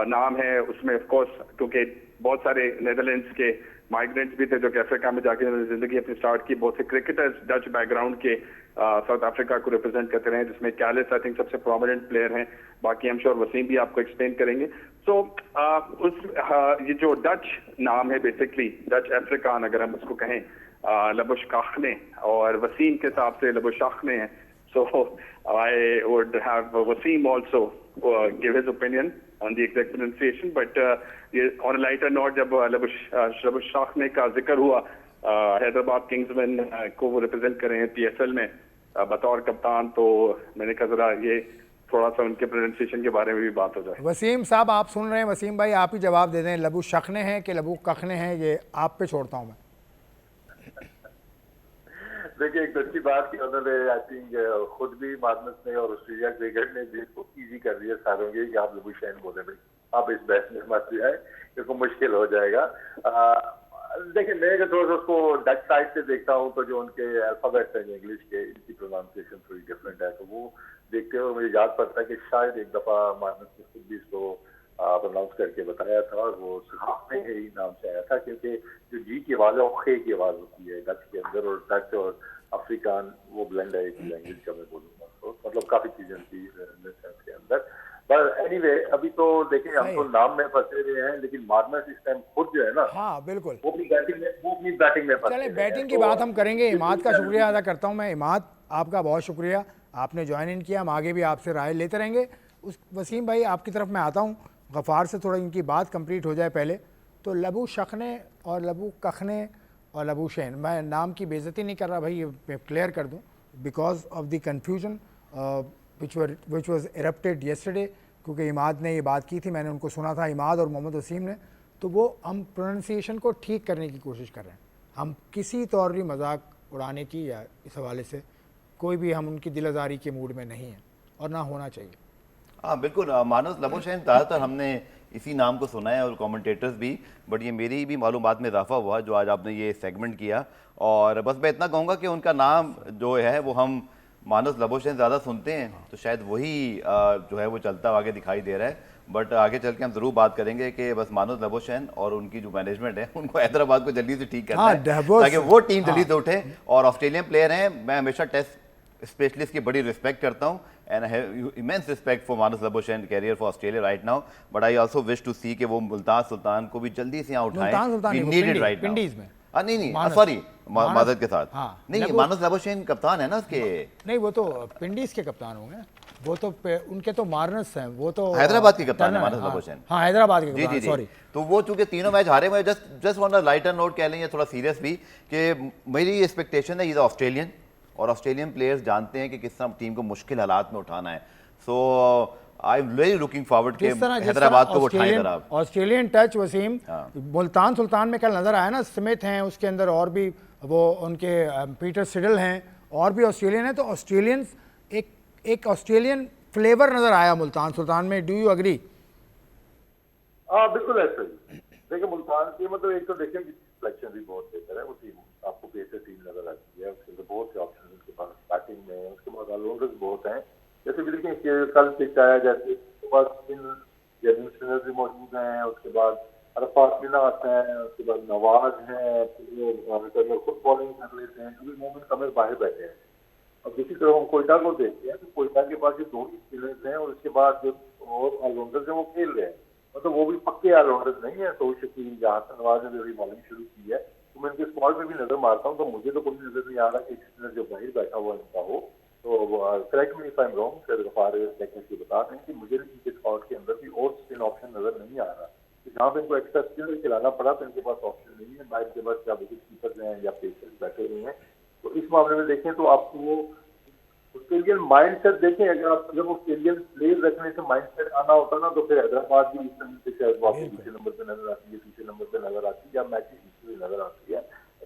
नाम है उसमें ऑफकोर्स क्योंकि बहुत सारे नेदरलैंड्स के माइग्रेंट्स भी थे जो कि अफ्रीका में जाके उन्होंने जिंदगी अपनी स्टार्ट की। बहुत से क्रिकेटर्स डच बैकग्राउंड के साउथ अफ्रीका को रिप्रेजेंट करते रहे, जिसमें कैलिस आई थिंक सबसे प्रोमिनेंट प्लेयर हैं। बाकी हम श्योर वसीम भी आपको एक्सप्लेन करेंगे। सो ये जो डच नाम है, बेसिकली डच अफ्रीकान अगर हम उसको कहें, लबुशखाने, और वसीम के हिसाब से लबुशखाने हैं। So I would have Wasim also give his opinion on the exact pronunciation, but on a lighter note, जब लबुशखाने का जिक्र हुआ, हैदराबाद किंग्समैन को वो रिप्रेजेंट कर रहे हैं PSL में बतौर कप्तान, तो मैंने कहा जरा ये थोड़ा सा उनके प्रोनाउंसिएशन के बारे में भी बात हो जाए। वसीम साहब आप सुन रहे हैं, वसीम भाई आप ही जवाब दे दें, लबुशखने हैं कि लबुकखने हैं, ये आप पे छोड़ता हूँ मैं। देखिए, एक अच्छी बात की उन्होंने आई थिंक खुद भी मार्नस ने और ऑस्ट्रेलिया क्रिकेट ने भी इसको ईजी कर दिया सारों के कि आप लबुशैन बोले भाई, आप इस बहस में मत जाए क्योंकि मुश्किल हो जाएगा। देखिए, मैं अगर थोड़ा सा उसको डच साइड से देखता हूँ, तो जो उनके अल्फाबेट्स हैं इंग्लिश के, इनकी प्रोनाउंसिएशन थोड़ी डिफरेंट है। तो वो देखते हुए मुझे याद पड़ता है कि शायद एक दफा मार्नस ने खुद भी इसको प्रोनाउंस करके बताया था, और वो सहाफ में ही नाम से आया था, क्योंकि जो जी की आवाज़ है वो खे की आवाज़ होती है डच के अंदर, और डच और अफ्रीकान वो ब्लेंड है एक लैंग्वेज का, मैं बोलूँगा तो मतलब काफ़ी चीज़ें थी के अंदर। पर एनीवे अभी तो देखें हम तो नाम में फंसे हुए हैं, लेकिन मार्नस इस टाइम खुद जो है ना, हाँ बिल्कुल, वो अपनी बैटिंग में फंसे चले हुए हैं। बैटिंग की तो बात हम करेंगे। इमाद का शुक्रिया अदा करता हूँ मैं। इमाद, आपका बहुत शुक्रिया, आपने ज्वाइन इन किया। हम आगे भी आपसे राय लेते रहेंगे। उस वसीम भाई आपकी तरफ मैं आता हूँ, गफ़ार से थोड़ा इनकी बात कंप्लीट हो जाए पहले। तो लबू शखने और लबू कखने और लबू शैन, मैं नाम की बेइज्जती नहीं कर रहा भाई, ये क्लियर कर दूँ, because of the confusion which was erupted yesterday, क्योंकि इमाद ने ये बात की थी, मैंने उनको सुना था, इमाद और मोहम्मद वसीम ने, तो वो हम प्रोनाउंसिएशन को ठीक करने की कोशिश कर रहे हैं। हम किसी तौर भी मजाक उड़ाने की या इस हवाले से कोई भी हम उनकी दिल आज़ारी के मूड में नहीं हैं, और ना होना चाहिए। हाँ बिल्कुल, मानस लबोशैन ज़्यादातर हमने इसी नाम को सुना है और कमेंटेटर्स भी, बट ये मेरी भी मालूमात में इजाफा हुआ जो आज आपने ये सेगमेंट किया। और बस मैं इतना कहूँगा कि उनका नाम जो है वो हम मानस लबोशैन ज़्यादा सुनते हैं, तो शायद वही जो है वो चलता आगे दिखाई दे रहा है। बट आगे चल के हम ज़रूर बात करेंगे कि बस मानस लबोशैन और उनकी जो मैनेजमेंट है उनको हैदराबाद को जल्दी से ठीक करना है, ताकि वो टीम जल्दी से उठे। और ऑस्ट्रेलियन प्लेयर हैं, मैं हमेशा टेस्ट स्पेशलिस्ट की बड़ी रिस्पेक्ट करता हूँ, and I have immense respect for Manas Labuschagne career for Australia right now, but I also wish to see कि वो मुल्तान सुल्तान को भी जल्दी से यहाँ उठाएं। We need it right now। पिंडीज में नहीं सॉरी, माजरत के साथ, हाँ, नहीं मानस लबोशैन कप्तान है ना उसके, नहीं वो तो पिंडीज के कप्तान होंगे, वो तो उनके तो मार्नस हैं, वो तो हैदराबाद के कप्तान है मानस लबोशैन। हाँ हैदराबाद के जी, सॉरी। तो वो चूंकि तीनों मैच हारे हुए, just on a lighter note कह लें या थोड़ा सीरियस भी, कि मेरी एक्सपेक्टेशन है, ये ऑस्ट्रेलियन और ऑस्ट्रेलियन प्लेयर्स जानते हैं कि किस तरह टीम को मुश्किल हालात में उठाना है। So I am very looking forward कि हैदराबाद को उठाएं जरा। ऑस्ट्रेलियन टच वसीम, मुल्तान सुल्तान में कल नजर आया ना, स्मिथ हैं उसके अंदर, और भी वो उनके पीटर सिडल हैं, और भी ऑस्ट्रेलियन है, तो ऑस्ट्रेलियंस एक ऑस्ट्रेलियन फ्लेवर नजर आया मुल्तान सुल्तान में। Do you agree? हाँ बिल्कुल ऐसा ही। देखिए मुल्तान की मतलब एक तो देखें कि सिलेक्शन भी बहुत बेहतर है, वो टीम आपको बेहतर टीम नजर आती है, उसके अंदर बहुत से ऑप्शन उसके पास बैटिंग में, उसके बाद ऑलराउंडर्स बहुत हैं। जैसे भी देखें कि कल पिच आया, जैसे उसके बाद स्पिनर्स भी मौजूद हैं, उसके बाद अरफात मिनास हैं, उसके बाद नवाज हैं, फिर खुद बॉलिंग कर लेते हैं, अभी मोमिन कमर बाहर बैठे हैं। अब दूसरी तरफ हम कोयटा को देखते हैं तो कोयटा के पास जो दो ही स्पिनर्स हैं, और उसके बाद जो और ऑलराउंडर्स हैं वो खेल रहे हैं, मतलब वो भी पक्के ऑलराउंडर्स नहीं है। तो शकील जहाँ से नवाज ने अभी बॉलिंग शुरू की है, तो मैं इनके स्क्वाड में भी नजर मारता हूँ, तो मुझे तो कोई नजर नहीं आ रहा कि स्पिनर जो बाहर बैठा हुआ इनका हो। तो correct me if I am wrong, sir Ghaffar technically बता दें कि मुझे इनके स्क्वाड के अंदर भी और स्पिन ऑप्शन नजर नहीं आ रहा। जहाँ पे इनको एक्स्ट्रा स्पिनर खिलाना पड़ा तो इनके पास ऑप्शन नहीं है, बाहर के पास या विकेट कीपर्स हैं या पेसर्स बैठे हुए हैं। तो इस मामले में देखें तो आपको ऑस्ट्रेलियन माइंडसेट देखें, अगर आप जब ऑस्ट्रेलियन प्लेयर रखने से माइंडसेट आना होता ना, तो फिर हैदराबाद भी इस समय से शायद वापस दूसरे नंबर पे नजर आती है, तीसरे नंबर पे नजर आती है, या मैचेस जीतती हुई नजर आती है।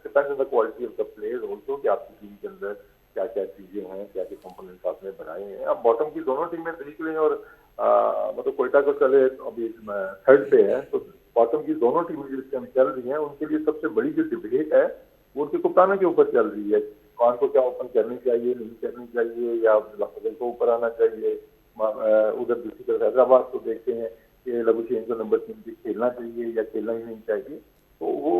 Depends on the quality of the player also, कि आपकी टीम के अंदर क्या क्या चीजें हैं, क्या क्या कंपोनेंट्स आपने बनाए हैं। अब बॉटम की दोनों टीमें देख लें, और मतलब कोयटा को चले अभी थर्ड पे है, तो बॉटम की दोनों टीमें जो इस टाइम चल रही हैं, उनके लिए सबसे बड़ी जो डिबेट है वो उनके कप्तानों के ऊपर चल रही है। कौन को क्या ओपन करनी चाहिए, नहीं करनी चाहिए, या लफजल को ऊपर आना चाहिए। उधर दूसरी तरफ हैदराबाद को देखते हैं कि लबुशैन को नंबर 3 पे खेलना चाहिए या खेलना ही नहीं चाहिए, तो वो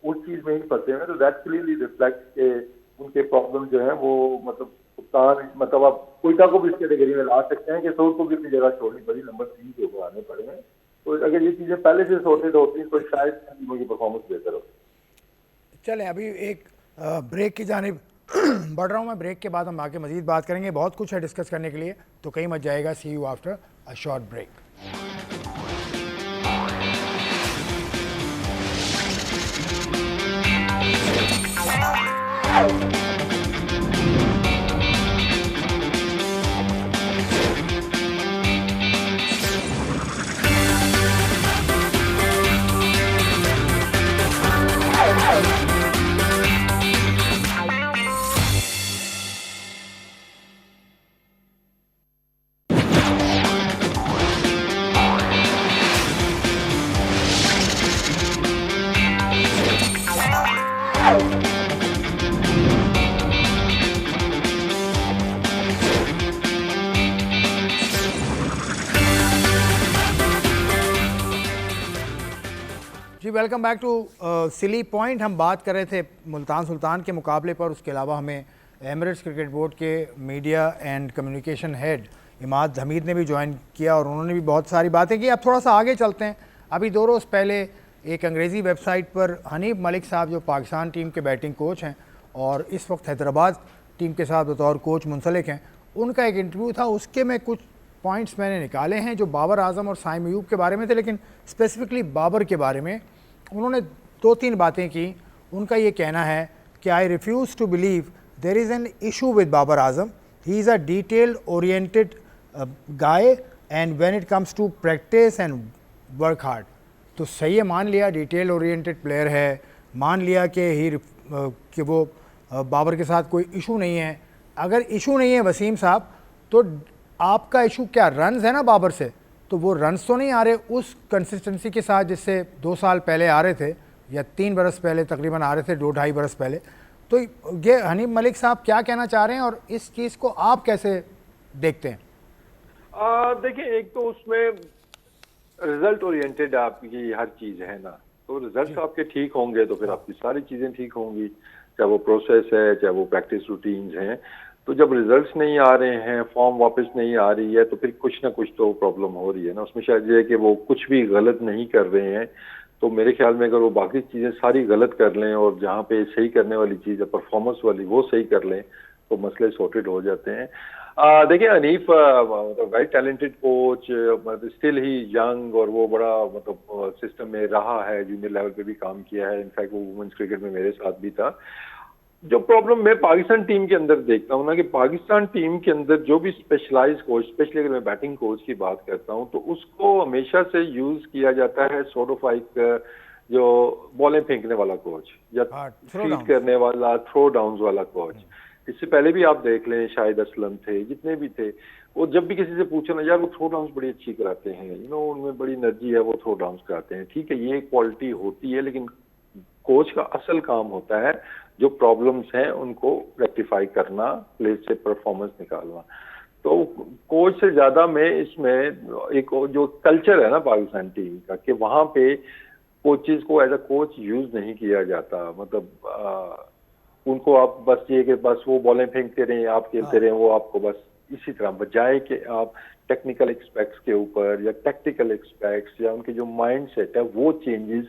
उस चीज में ही फंसे हैं। तो दैट क्लियरली रिफ्लेक्ट के उनके प्रॉब्लम जो है वो मतलब कप्तान, मतलब आप कोयटा को भी इस कैटेगरी में ला सकते हैं कि सऊद को भी अपनी जगह छोड़नी पड़ी, नंबर 3 के ऊपर आने पड़े हैं। तो अगर ये चीजें पहले से सॉर्टेड होती तो शायद टीमों की परफॉर्मेंस बेहतर होती। चलें अभी एक ब्रेक की जानिब बढ़ रहा हूँ मैं। ब्रेक के बाद हम आके मजीद बात करेंगे, बहुत कुछ है डिस्कस करने के लिए, तो कहीं मत जाएगा। See you after a short break. जी welcome back to silly point. हम बात कर रहे थे मुल्तान सुल्तान के मुकाबले पर, उसके अलावा हमें एमिरेट्स क्रिकेट बोर्ड के media and communication head Imad Hamid ने भी ज्वाइन किया और उन्होंने भी बहुत सारी बातें की। अब थोड़ा सा आगे चलते हैं। अभी 2 रोज़ पहले एक अंग्रेज़ी वेबसाइट पर हनीफ मलिक साहब जो पाकिस्तान टीम के बैटिंग कोच हैं और इस वक्त हैदराबाद टीम के साथ बतौर कोच मुंसलिक हैं, उनका एक इंटरव्यू था। उसके में कुछ पॉइंट्स मैंने निकाले हैं जो बाबर आजम और साइम अयूब के बारे में थे, लेकिन स्पेसिफिकली बाबर के बारे में उन्होंने 2-3 बातें की। उनका ये कहना है कि I refuse to believe there is an issue with Babar Azam, he is a detail oriented guy and when it comes to practice and work hard. तो सही है, मान लिया डिटेल ओरिएंटेड प्लेयर है, मान लिया कि वो बाबर के साथ कोई इशू नहीं है। अगर इशू नहीं है वसीम साहब, तो आपका इशू क्या रन्स है ना बाबर से, तो वो रन्स तो नहीं आ रहे उस कंसिस्टेंसी के साथ जिससे 2 साल पहले आ रहे थे या 3 बरस पहले तकरीबन आ रहे थे, 2-2.5 बरस पहले। तो ये हनीफ मलिक साहब क्या कहना चाह रहे हैं और इस चीज़ को आप कैसे देखते हैं? देखिए, एक तो उसमें रिजल्ट ओरिएंटेड आपकी हर चीज है ना, तो रिजल्ट आपके ठीक होंगे तो फिर आपकी सारी चीजें ठीक होंगी, चाहे वो प्रोसेस है चाहे वो प्रैक्टिस रूटीन्स हैं। तो जब रिजल्ट्स नहीं आ रहे हैं, फॉर्म वापस नहीं आ रही है, तो फिर कुछ ना कुछ तो प्रॉब्लम हो रही है ना। उसमें शायद ये है कि वो कुछ भी गलत नहीं कर रहे हैं, तो मेरे ख्याल में अगर वो बाकी चीजें सारी गलत कर लें और जहाँ पे सही करने वाली चीज है परफॉर्मेंस वाली वो सही कर लें तो मसले सॉर्टेड हो जाते हैं। देखिए, हनीफ मतलब वेरी टैलेंटेड कोच, मतलब स्टिल ही यंग, और वो बड़ा मतलब सिस्टम में रहा है, जूनियर लेवल पे भी काम किया है। इनफैक्ट वो वुमेन्स क्रिकेट में मेरे साथ भी था। जो प्रॉब्लम मैं पाकिस्तान टीम के अंदर देखता हूँ ना, कि पाकिस्तान टीम के अंदर जो भी स्पेशलाइज कोच, स्पेशली अगर मैं बैटिंग कोच की बात करता हूँ, तो उसको हमेशा से यूज किया जाता है सॉर्ट ऑफ लाइक जो बॉलें फेंकने वाला कोच या फीड करने वाला, थ्रो डाउन वाला कोच। इससे पहले भी आप देख लें, शाहिद असलम थे, जितने भी थे, वो जब भी किसी से पूछो ना, यार वो थ्रो डाउन्स बड़ी अच्छी कराते हैं, उनमें बड़ी एनर्जी है, वो थ्रो डाउन्स कराते हैं। ठीक है, ये क्वालिटी होती है, लेकिन कोच का असल काम होता है जो प्रॉब्लम्स हैं उनको रेक्टिफाई करना, प्लेस से परफॉर्मेंस निकालना। तो कोच से ज्यादा मैं इसमें एक जो कल्चर है ना पाकिस्तान टीम का, कि वहां पे कोचेस को एज अ कोच यूज नहीं किया जाता। मतलब उनको आप बस ये कि बस वो बॉलें फेंकते रहें, आप खेलते रहें, वो आपको बस इसी तरह, बजाय कि आप टेक्निकल एक्सपेक्ट्स के ऊपर या टैक्टिकल एक्सपेक्ट्स या उनके जो माइंड सेट है वो चेंजेस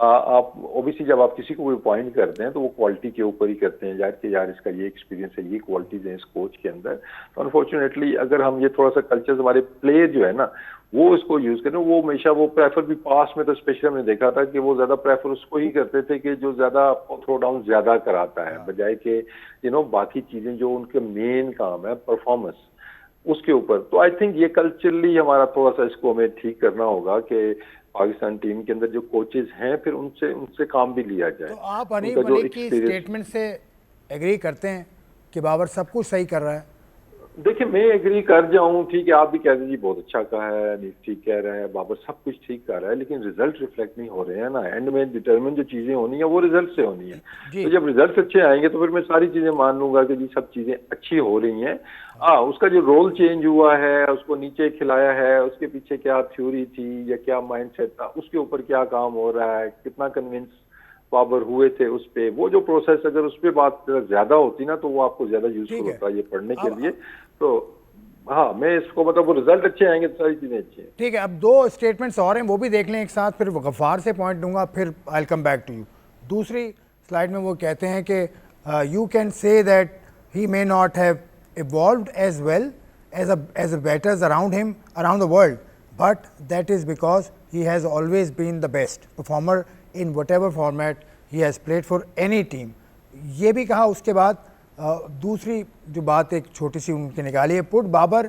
आप ओबियसली जब आप किसी को भी पॉइंट करते हैं तो वो क्वालिटी के ऊपर ही करते हैं, यार इसका ये एक्सपीरियंस है, ये क्वालिटीज हैं इस कोच के अंदर। तो अनफॉर्चुनेटली अगर हम ये थोड़ा सा कल्चर, हमारे प्लेयर जो है ना वो इसको यूज करें, वो हमेशा वो प्रेफर भी पास में तो स्पेशली हमने देखा था कि वो ज्यादा प्रेफर उसको ही करते थे कि जो ज्यादा थ्रो डाउन ज्यादा कराता है, बजाय के बाकी चीजें जो उनके मेन काम है परफॉर्मेंस उसके ऊपर। तो आई थिंक ये कल्चरली हमारा थोड़ा सा इसको हमें ठीक करना होगा कि पाकिस्तान टीम के अंदर जो कोचेस हैं फिर उनसे काम भी लिया जाए। तो आप हनीफ मलिक की स्टेटमेंट से एग्री करते हैं कि बाबर सब कुछ सही कर रहा है? देखिए, मैं एग्री कर जाऊं, ठीक है, आप भी कह दीजिए बहुत अच्छा कहा है, नहीं ठीक कह रहा है, बाबर सब कुछ ठीक कर रहा है, लेकिन रिजल्ट रिफ्लेक्ट नहीं हो रहे हैं ना। एंड में डिटरमिन जो चीजें होनी है वो रिजल्ट से होनी है। तो जब रिजल्ट अच्छे आएंगे तो फिर मैं सारी चीजें मान लूंगा कि जी सब चीजें अच्छी हो रही हैं। उसका जो रोल चेंज हुआ है, उसको नीचे खिलाया है, उसके पीछे क्या थ्योरी थी या क्या माइंडसेट था, उसके ऊपर क्या काम हो रहा है, कितना कन्विंस बाबर हुए थे उस पे, वो जो प्रोसेस अगर उस पे बात ज्यादा होती ना तो वो आपको ज्यादा यूजफुल होता है ये पढ़ने के लिए। तो हाँ, मैं इसको मतलब वो रिजल्ट अच्छे आएंगे तो सारी चीजें अच्छी हैं। ठीक है, अब 2 स्टेटमेंट्स और हैं, वो भी देख लें एक साथ, फिर गफ्फार से पॉइंट दूंगा, फिर I will come back to you. दूसरी स्लाइड में वो कहते हैं कि you can say that he may not have evolved as well as batters around him around the world, but that is because he has always been the best performer in whatever format he has played for any team. ये भी कहा। उसके बाद दूसरी जो बात एक छोटी सी उनकी निकाली है, put Babar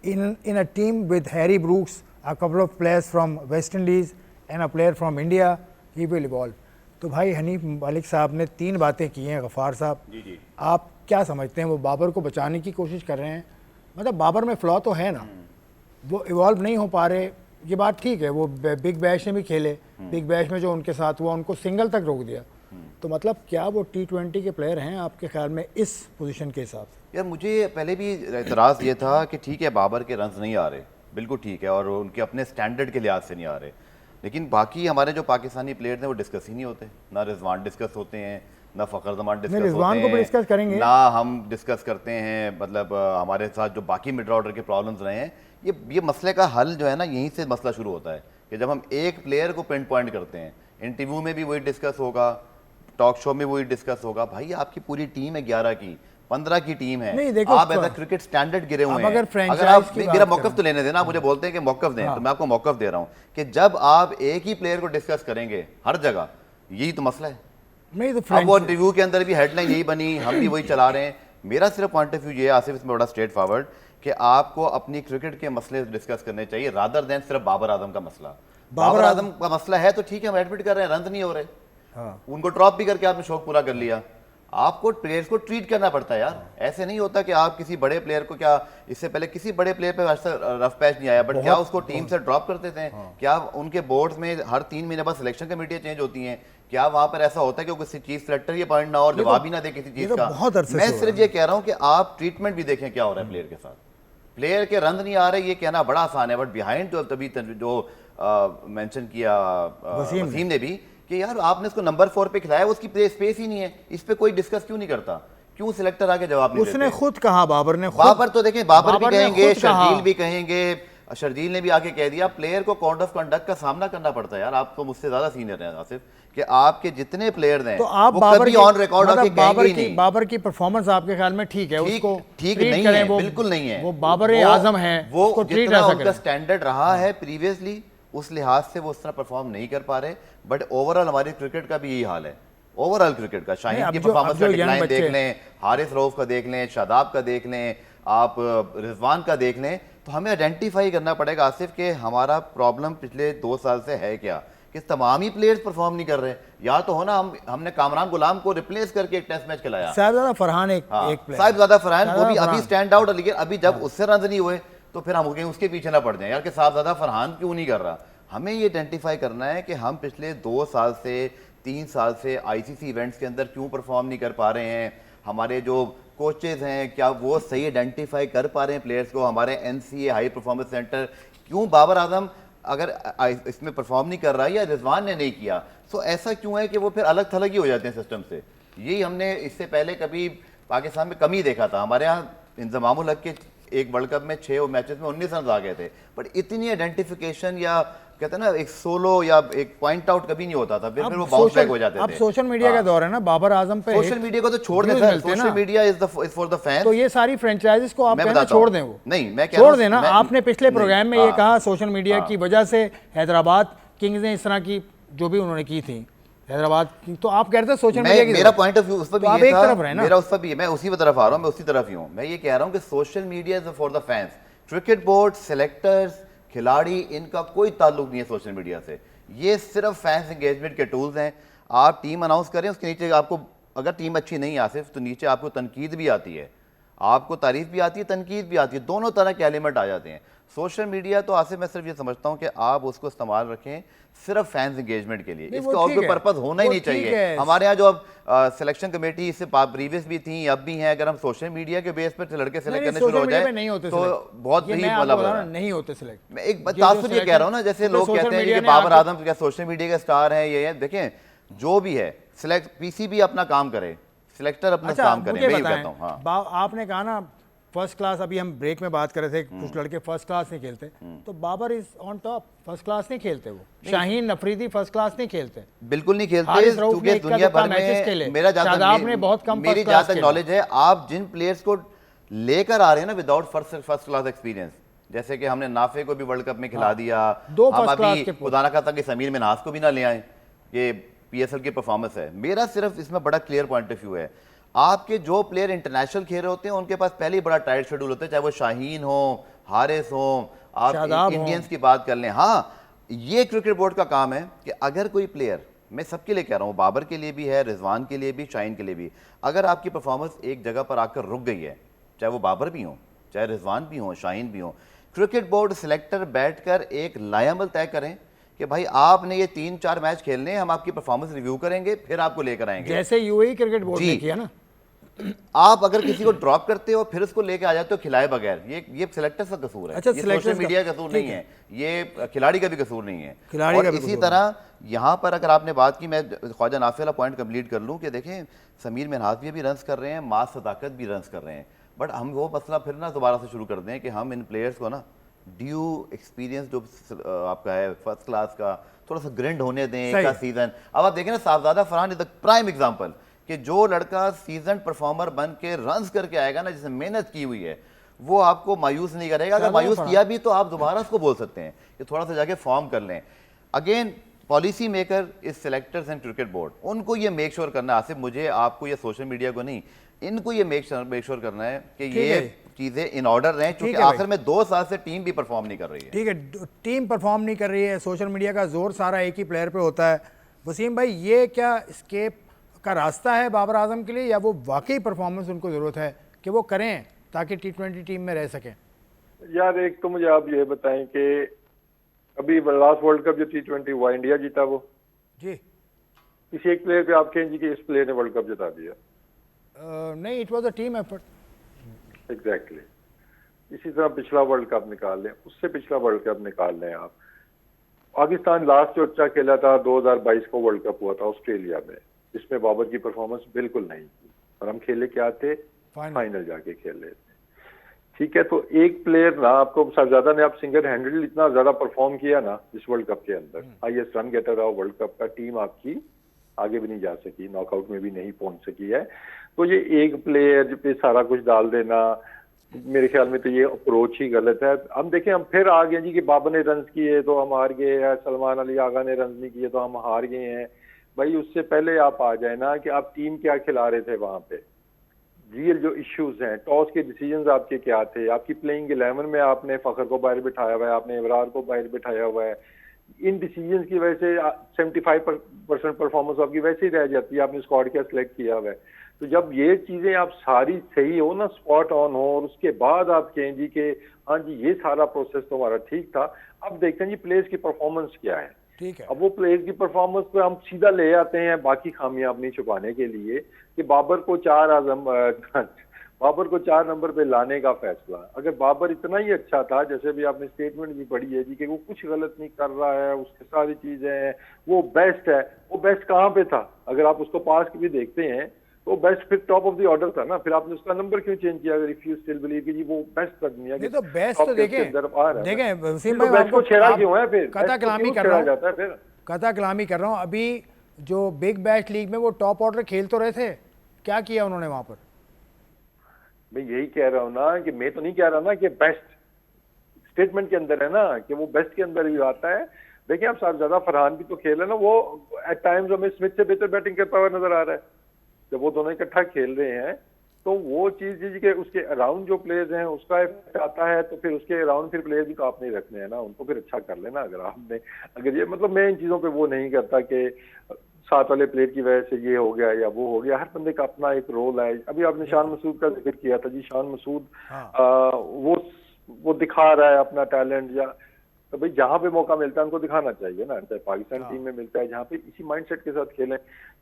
in a team with Harry Brooks, a couple of players from West Indies and a player from India, he will evolve. तो भाई हनीफ मलिक साहब ने 3 बातें की हैं। गफ्फार साहब, जी आप क्या समझते हैं, वो बाबर को बचाने की कोशिश कर रहे हैं? मतलब बाबर में फ्लॉ तो है ना, वो इवॉल्व नहीं हो पा रहे, ये बात ठीक है। वो बिग बैश में भी खेले, बिग बैश में जो उनके साथ हुआ उनको सिंगल तक रोक दिया। तो मतलब क्या वो T20 के प्लेयर हैं आपके ख्याल में इस पोजीशन के हिसाब से? यार मुझे पहले भी एतराज़ ये था कि ठीक है बाबर के रन्स नहीं आ रहे, बिल्कुल ठीक है, और उनके अपने स्टैंडर्ड के लिहाज से नहीं आ रहे, लेकिन बाकी हमारे जो पाकिस्तानी प्लेयर्स हैं वो डिस्कस ही नहीं होते, ना रिजवान डिस्कस होते हैं, ना फ़खर जमान डिस्कस होते रिजवान को भी डिस्कस करेंगे, ना हम डिस्कस करते हैं। मतलब हमारे साथ जो बाकी मिड ऑर्डर के प्रॉब्लम्स रहे हैं, ये मसले का हल जो है ना, यहीं से मसला शुरू होता है कि जब हम एक प्लेयर को पिन पॉइंट करते हैं, इंटरव्यू में भी वही डिस्कस होगा, टॉक शो में वही डिस्कस होगा। भाई आपकी पूरी टीम है 11 की, 15 की टीम है, नहीं, देखो, आप ऐसा क्रिकेट स्टैंडर्ड गिरे हुए हैं। अगर आप की मेरा बात मौकफ तो लेने देना, आप मुझे बोलते हैं कि मौकफ दें, हाँ। तो मैं आपको मौकफ दे रहा हूं कि जब आप एक ही प्लेयर को डिस्कस करेंगे हर जगह, यही तो मसला है। नहीं तो अब वो इंटरव्यू के अंदर भी हेडलाइन यही बनी, हम भी वही चला रहे हैं। मेरा सिर्फ पॉइंट ऑफ व्यू ये है आसिफ, इसमें बड़ा स्ट्रेट फॉरवर्ड, कि आपको अपनी क्रिकेट के मसले डिस्कस करने चाहिए रादर देन सिर्फ बाबर आजम का मसला। बाबर आजम का मसला है तो ठीक है, हम एडमिट कर रहे हैं, रन नहीं हो रहे, हाँ। उनको ड्रॉप भी करके आपने शौक पूरा कर लिया। आपको प्लेयर्स को ट्रीट करना पड़ता है यार, ऐसे नहीं होता कि आप किसी बड़े प्लेयर को, क्या इससे पहले किसी बड़े प्लेयर पे रफ पैच नहीं आया, बट क्या उसको टीम से ड्रॉप कर देते हैं? हाँ। क्या उनके बोर्ड्स में हर 3 महीने बाद सिलेक्शन कमेटियां चेंज होती हैं? क्या वहां पर ऐसा होता है कि किसी चीज सेलेक्टर ये पॉइंट ना और जवाब ही ना दे किसी चीज का? मैं सिर्फ ये कह रहा हूं कि आप ट्रीटमेंट भी देखें क्या हो रहा है प्लेयर के साथ। प्लेयर के रन नहीं आ रहे ये कहना बड़ा आसान है, बट बिहाइंड जो तभी जो मेंशन किया वसीम ने भी कि यार आपने इसको नंबर 4 पे खिलाया, उसकी प्ले स्पेस ही नहीं है, इस पे कोई डिस्कस क्यों नहीं करता? क्यों सिलेक्टर आके जवाब नहीं उसने देते? खुद कहा, बाबर ने, बाबर तो देखें, बाबर भी कहेंगे, शर्जील भी कहेंगे, शर्जील ने भी आके कह दिया प्लेयर को कोड ऑफ कंडक्ट का सामना करना पड़ता है। यार आप तो मुझसे ज्यादा सीनियर हैं आसिफ, कि आपके जितने प्लेयर्स हैं तो आप वो बाबर कभी ऑन रिकॉर्ड आके कहेंगे ही नहीं। बाबर की परफॉर्मेंस आपके ख्याल में ठीक है? उसको ठीक नहीं है, बिल्कुल नहीं है। वो बाबर आजम है, वो जितना उनका स्टैंडर्ड रहा है प्रीवियसली, उस लिहाज से वो उस तरह परफॉर्म नहीं कर पा रहे। बट ओवरऑल हमारे क्रिकेट का भी यही हाल है, ओवरऑल क्रिकेट का। शाहीन की परफॉर्मेंस का डिक्लाइन देख लें, हारिस रऊफ का देख लें, शादाब का देख लें, आप रिजवान का देख लें, तो हमें आइडेंटिफाई करना पड़ेगा आसिफ कि हमारा प्रॉब्लम पिछले 2 साल से है क्या, कि तमाम ही प्लेयर्स परफॉर्म नहीं कर रहे। या तो हो ना, हमने कामरान गुलाम को रिप्लेस करके एक टेस्ट मैच खिलाया, साहिबजादा फरहान एक प्लेयर, साहिबजादा फरहान, वो भी अभी स्टैंड आउट, लेकिन अभी जब उससे रन नहीं हुए तो फिर हम उसके पीछे ना पड़ जाए यार कि साहिबजादा फरहान क्यों नहीं कर रहा। हमें ये आइडेंटिफाई करना है कि हम पिछले 2 साल से 3 साल से आईसीसी इवेंट्स के अंदर क्यों परफॉर्म नहीं कर पा रहे हैं। हमारे जो कोचेज हैं क्या वो सही आइडेंटिफाई कर पा रहे हैं प्लेयर्स को? हमारे एनसीए हाई परफॉर्मेंस सेंटर क्यों बाबर आजम अगर इसमें परफॉर्म नहीं कर रहा है या रिजवान ने नहीं किया, तो ऐसा क्यों है कि वो फिर अलग थलग ही हो जाते हैं सिस्टम से? यही हमने इससे पहले कभी पाकिस्तान में कमी देखा था। हमारे यहाँ इंजमामुल हक के एक वर्ल्ड कप में 6 मैचेस में 19 रन आ गए थे, बट इतनी आइडेंटिफिकेशन या कहते हैं ना एक सोलो या एक पॉइंट आउट कभी नहीं होता था, फिर वो बाउंस बैक हो जाते थे। अब सोशल मीडिया का दौर है ना, बाबर आजम पे सोशल मीडिया को तो छोड़ दें sir, social media is for the fans. तो ये सारी फ्रेंचाइजीज को आप कहना छोड़ दें, वो नहीं, मैं छोड़ देना। आपने पिछले प्रोग्राम में ये कहा सोशल मीडिया की वजह से हैदराबाद किंग्स ने इस तरह की जो भी उन्होंने की थी हैदराबाद, तो आप कह रहे थे सोशल मीडिया की, मेरा पॉइंट ऑफ व्यू उस पर भी ये था, मेरा उस पर भी, मैं उसी तरफ आ रहा हूँ, मैं उसी तरफ ही हूँ। मैं ये कह रहा हूँ कि social media is for the fans. Cricket board, selectors, खिलाड़ी, इनका कोई ताल्लुक नहीं है सोशल मीडिया से। ये सिर्फ फैंस एंगेजमेंट के टूल्स हैं। आप टीम अनाउंस करें, उसके नीचे आपको अगर टीम अच्छी नहीं आसिफ तो नीचे आपको तनकीद भी आती है, आपको तारीफ भी आती है, तनकीद भी आती है, दोनों तरह के एलिमेंट आ जाते हैं। सोशल मीडिया तो आसिफ मैं सिर्फ ये समझता हूँ कि आप उसको इस्तेमाल रखें सिर्फ फैंस एंगेजमेंट के लिए, इसका और कोई पर्पज होना ही नहीं चाहिए। हमारे यहाँ जो अब सिलेक्शन कमेटी इससे प्रीवियस भी थी, अब भी हैं, अगर हम सोशल मीडिया के बेस पर लड़के सेलेक्ट करने शुरू हो जाए तो बहुत ही मतलब नहीं होते सिलेक्ट। मैं एक तासुर ये कह रहा हूँ ना, जैसे लोग कहते हैं कि बाबर आजम क्या सोशल मीडिया के स्टार हैं, ये देखें जो भी है, सिलेक्ट पीसीबी अपना काम करे, सिलेक्टर अपना काम करें, मैं ये कहता हूँ। हाँ, आपने कहा ना फर्स्ट क्लास, अभी हम ब्रेक में बात कर रहे थे कुछ लड़के फर्स्ट क्लास नहीं खेलते, तो Babar is on top, first class नहीं खेलते वो। शाहीन अफरीदी फर्स्ट क्लास नहीं खेलते, बिल्कुल नहीं खेलते, क्योंकि दुनिया भर में मेरा मेरी जहां तक नॉलेज है, आप जिन प्लेयर्स को लेकर आ रहे हैं ना विदाउट फर्स्ट क्लास एक्सपीरियंस, जैसे कि हमने नाफे को भी वर्ल्ड कप में खिला दिया, हम अभी खुदा ना खाता कि समीर मिन्हास को भी ना ले आए, ये पीएसएल की परफॉर्मेंस है। मेरा सिर्फ इसमें बड़ा क्लियर पॉइंट ऑफ व्यू है, आपके जो प्लेयर इंटरनेशनल खेल रहे होते हैं उनके पास पहले ही बड़ा टाइट शेड्यूल होता है, चाहे वो शाहीन हो, हारिस हो, आप इंडियंस की बात कर लें। हाँ, ये क्रिकेट बोर्ड का काम है कि अगर कोई प्लेयर, मैं सबके लिए कह रहा हूँ, बाबर के लिए भी है, रिजवान के लिए भी, शाहीन के लिए भी, अगर आपकी परफॉर्मेंस एक जगह पर आकर रुक गई है, चाहे वो बाबर भी हो, चाहे रिजवान भी हो, शाहीन भी हो, क्रिकेट बोर्ड सिलेक्टर बैठकर एक लायमल तय करें कि भाई आपने ये 3-4 मैच खेलने, हम आपकी परफॉर्मेंस रिव्यू करेंगे, फिर आपको लेकर आएंगे, जैसे यूएई क्रिकेट बोर्ड ने किया ना। आप अगर किसी को ड्रॉप करते हो फिर उसको लेके आ जाते हो खिलाए बगैर, ये सिलेक्टर्स का कसूर है। अच्छा, ये selectors सोशल का- मीडिया का कसूर नहीं ठीक है, ये खिलाड़ी का भी कसूर नहीं है। खिलाड़ी और का भी इसी कसूर तरह यहाँ पर अगर आपने बात की, मैं ख्वाजा नाफी वाला पॉइंट कंप्लीट कर लूँ कि देखें समीर मिन्हाज भी रन्स कर रहे हैं, मास सदाकत भी रन्स कर रहे हैं, बट हम वो मसला फिर ना दोबारा से शुरू कर दें कि हम इन प्लेयर्स को ना ड्यू एक्सपीरियंस जो आपका है फर्स्ट क्लास का थोड़ा सा ग्रिंड होने दें सही। एक सीजन। अब आप देखें ना, Sahibzada Farhan is the prime example कि जो लड़का सीजन परफॉर्मर बन के रन्स करके आएगा ना, जिसने मेहनत की हुई है, वो आपको मायूस नहीं करेगा। अगर मायूस किया भी तो आप दोबारा उसको बोल सकते हैं कि थोड़ा सा जाके फॉर्म कर लें। अगेन पॉलिसी मेकर इस सेलेक्टर्स एंड क्रिकेट बोर्ड, उनको ये मेक श्योर करना है, आसिफ मुझे आपको या सोशल मीडिया को नहीं, इनको ये मेक श्योर करना है कि ठीक ये है। चीजें इन ऑर्डर रहें, क्योंकि है भाई। आखिर में 2 साल से टीम भी परफॉर्म नहीं कर रही है। ठीक है, टीम परफॉर्म नहीं कर रही है, सोशल मीडिया का जोर सारा एक ही प्लेयर पे होता है। वसीम भाई, ये क्या स्केप का रास्ता है बाबर आजम के लिए, या वो वाकई परफॉर्मेंस उनको ज़रूरत है कि वो करें ताकि T20 टीम में रह सकें? यार एक तो मुझे आप ये बताएं कि अभी लास्ट वर्ल्ड कप जो T20 हुआ, इंडिया जीता, वो जी किसी एक प्लेयर पे आप कहें जी कि इस प्लेयर ने वर्ल्ड कप जिता दिया? नहीं, it was a team effort. Exactly. इसी तरह पिछला वर्ल्ड कप निकाल लें, उससे पिछला वर्ल्ड कप निकाल लें आप। पाकिस्तान लास्ट जो अच्छा खेला था 2022 को वर्ल्ड कप हुआ था ऑस्ट्रेलिया में, इसमें बाबर की परफॉर्मेंस बिल्कुल नहीं थी, और हम खेले क्या थे, फाइनल जाके खेले थे। ठीक है, तो एक प्लेयर ना, आपको साहबजादा ने आप सिंगल हैंडेड इतना ज्यादा परफॉर्म किया ना इस वर्ल्ड कप के अंदर, हाईएस्ट रन गेटर रहा वर्ल्ड कप का, टीम आपकी आगे भी नहीं जा सकी, नॉकआउट में भी नहीं पहुंच सकी है। तो ये एक प्लेयर पे सारा कुछ डाल देना, मेरे ख्याल में तो ये अप्रोच ही गलत है। हम देखें, हम फिर आ गए जी कि बाबर ने रन किए तो हम हार गए, या सलमान अली आगा ने रन नहीं किए तो हम हार गए हैं। भाई उससे पहले आप आ जाए ना कि आप टीम क्या खिला रहे थे वहां पे, रियल जो इश्यूज हैं, टॉस के डिसीजंस आपके क्या थे, आपकी प्लेइंग 11 में आपने फखर को बाहर बिठाया हुआ है, आपने इब्रार को बाहर बिठाया हुआ है। इन डिसीजंस की वजह से 75% परफॉर्मेंस आपकी वैसे ही रह जाती है, आपने स्क्वाड क्या सिलेक्ट किया हुआ है। तो जब ये चीजें आप सारी सही हो ना, स्पॉट ऑन हो, और उसके बाद आप कहें जी कि हाँ जी ये सारा प्रोसेस तो हमारा ठीक था, अब देखते हैं जी प्लेयर्स की परफॉर्मेंस क्या है। ठीक है, अब वो प्लेयर्स की परफॉर्मेंस पे हम सीधा ले आते हैं बाकी खामियां अपनी छुपाने के लिए कि बाबर को 4 नंबर पे लाने का फैसला। अगर बाबर इतना ही अच्छा था, जैसे भी आपने स्टेटमेंट भी पढ़ी है जी कि वो कुछ गलत नहीं कर रहा है, उसकी सारी चीजें हैं, वो बेस्ट है, वो बेस्ट कहाँ पे था? अगर आप उसको पास की भी देखते हैं तो बेस्ट फिर टॉप ऑफ द ऑर्डर था ना, फिर आपने उसका नंबर क्यों चेंज किया? अगर इफ यू स्टिल बिलीव कि जी वो बेस्ट कर दुनिया नहीं तो बेस्ट तो देखें वसीम भाई, बेस्ट को छेड़ा क्यों है फिर? कथा कलामी कर रहा हूँ, कथा कलामी कर रहा हूँ। अभी जो बिग बैश लीग में वो टॉप ऑर्डर खेल तो रहे थे, क्या किया उन्होंने वहां पर? मैं यही कह रहा हूँ ना कि मैं तो नहीं कह रहा ना कि बेस्ट स्टेटमेंट के अंदर है ना कि वो बेस्ट के अंदर भी आता है। देखिए आप साहबजादा फरहान भी तो खेल है ना, वो एट टाइम्स हमें स्मिथ से बेहतर बैटिंग करता हुआ नजर आ रहा है। जब वो दोनों इकट्ठा खेल रहे हैं तो वो चीज के उसके अराउंड जो प्लेयर्स हैं उसका इफेक्ट आता है, तो फिर उसके अराउंड फिर प्लेयर भी तो आपने रखने हैं ना, उनको फिर अच्छा कर लेना। अगर आपने, अगर ये मतलब मैं इन चीजों पे वो नहीं करता कि साथ वाले प्लेयर की वजह से ये हो गया या वो हो गया, हर बंदे का अपना एक रोल है। अभी आपने शान मसूद का जिक्र किया था जी, शान मसूद वो दिखा रहा है अपना टैलेंट, या तो भाई जहां पे मौका मिलता है उनको दिखाना चाहिए ना, चाहे पाकिस्तान टीम में मिलता है, जहां पे इसी माइंडसेट के साथ खेलें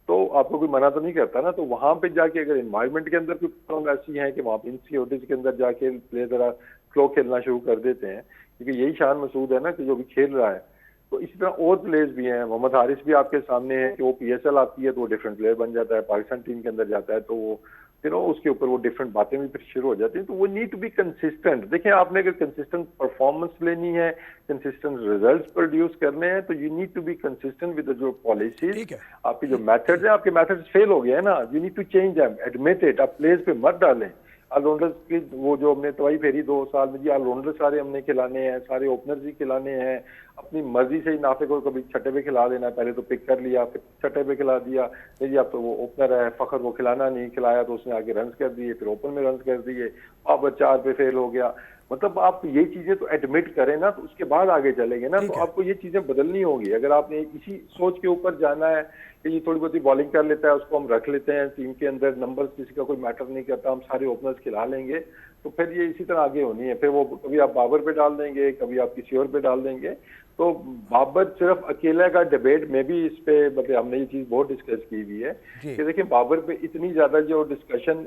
तो आपको कोई मना तो नहीं करता ना। तो वहां पे जाके अगर एनवायरनमेंट के अंदर कुछ प्रॉब्लम ऐसी है कि वहां पे इनसिक्योरिटीज के अंदर जाके प्लेयर जरा स्लो खेलना शुरू कर देते हैं, क्योंकि यही शान मसूद है ना कि जो भी खेल रहा है। तो इसी तरह और प्लेयर्स भी हैं, मोहम्मद हारिस भी आपके सामने है कि वो PSL आती है तो वो डिफरेंट प्लेयर बन जाता है, पाकिस्तान टीम के अंदर जाता है तो वो उसके ऊपर वो डिफरेंट बातें भी फिर शुरू हो जाती हैं। तो वो नीड टू बी कंसिस्टेंट। देखिए आपने अगर कंसिस्टेंट परफॉर्मेंस लेनी है, कंसिस्टेंट रिजल्ट्स प्रोड्यूस करने हैं, तो you need to be consistent with जो पॉलिसीज, आपकी जो मेथड्स है, आपके मेथड्स फेल हो गए हैं ना, you need to change them, admit it. आप प्लेयर्स पे मत डालें। ऑलराउंडर्स की वो जो हमने तवाई फेरी 2 साल में जी, ऑलराउंडर सारे हमने खिलाने हैं, सारे ओपनर्स ही खिलाने हैं, अपनी मर्जी से ही नाफे को कभी छठे पे खिला देना, पहले तो पिक कर लिया फिर छठे पे खिला दिया, नहीं जी अब तो वो ओपनर है, फखर को खिलाना नहीं, खिलाया तो उसने आगे रन कर दिए, फिर ओपन में रन कर दिए, अब 4 पे फेल हो गया। मतलब आप ये चीजें तो एडमिट करें ना, तो उसके बाद आगे चलेंगे ना, तो आपको ये चीजें बदलनी होगी। अगर आपने इसी सोच के ऊपर जाना है कि ये थोड़ी बहुत बॉलिंग कर लेता है उसको हम रख लेते हैं टीम के अंदर, नंबर किसी का कोई मैटर नहीं करता, हम सारे ओपनर्स खिला लेंगे, तो फिर ये इसी तरह आगे होनी है। फिर वो कभी आप बाबर पे डाल देंगे, कभी आप किसी और पे डाल देंगे, तो बाबर सिर्फ अकेला का डिबेट में भी इस पे मतलब हमने ये चीज बहुत डिस्कस की हुई है कि देखिए बाबर पे इतनी ज्यादा जो डिस्कशन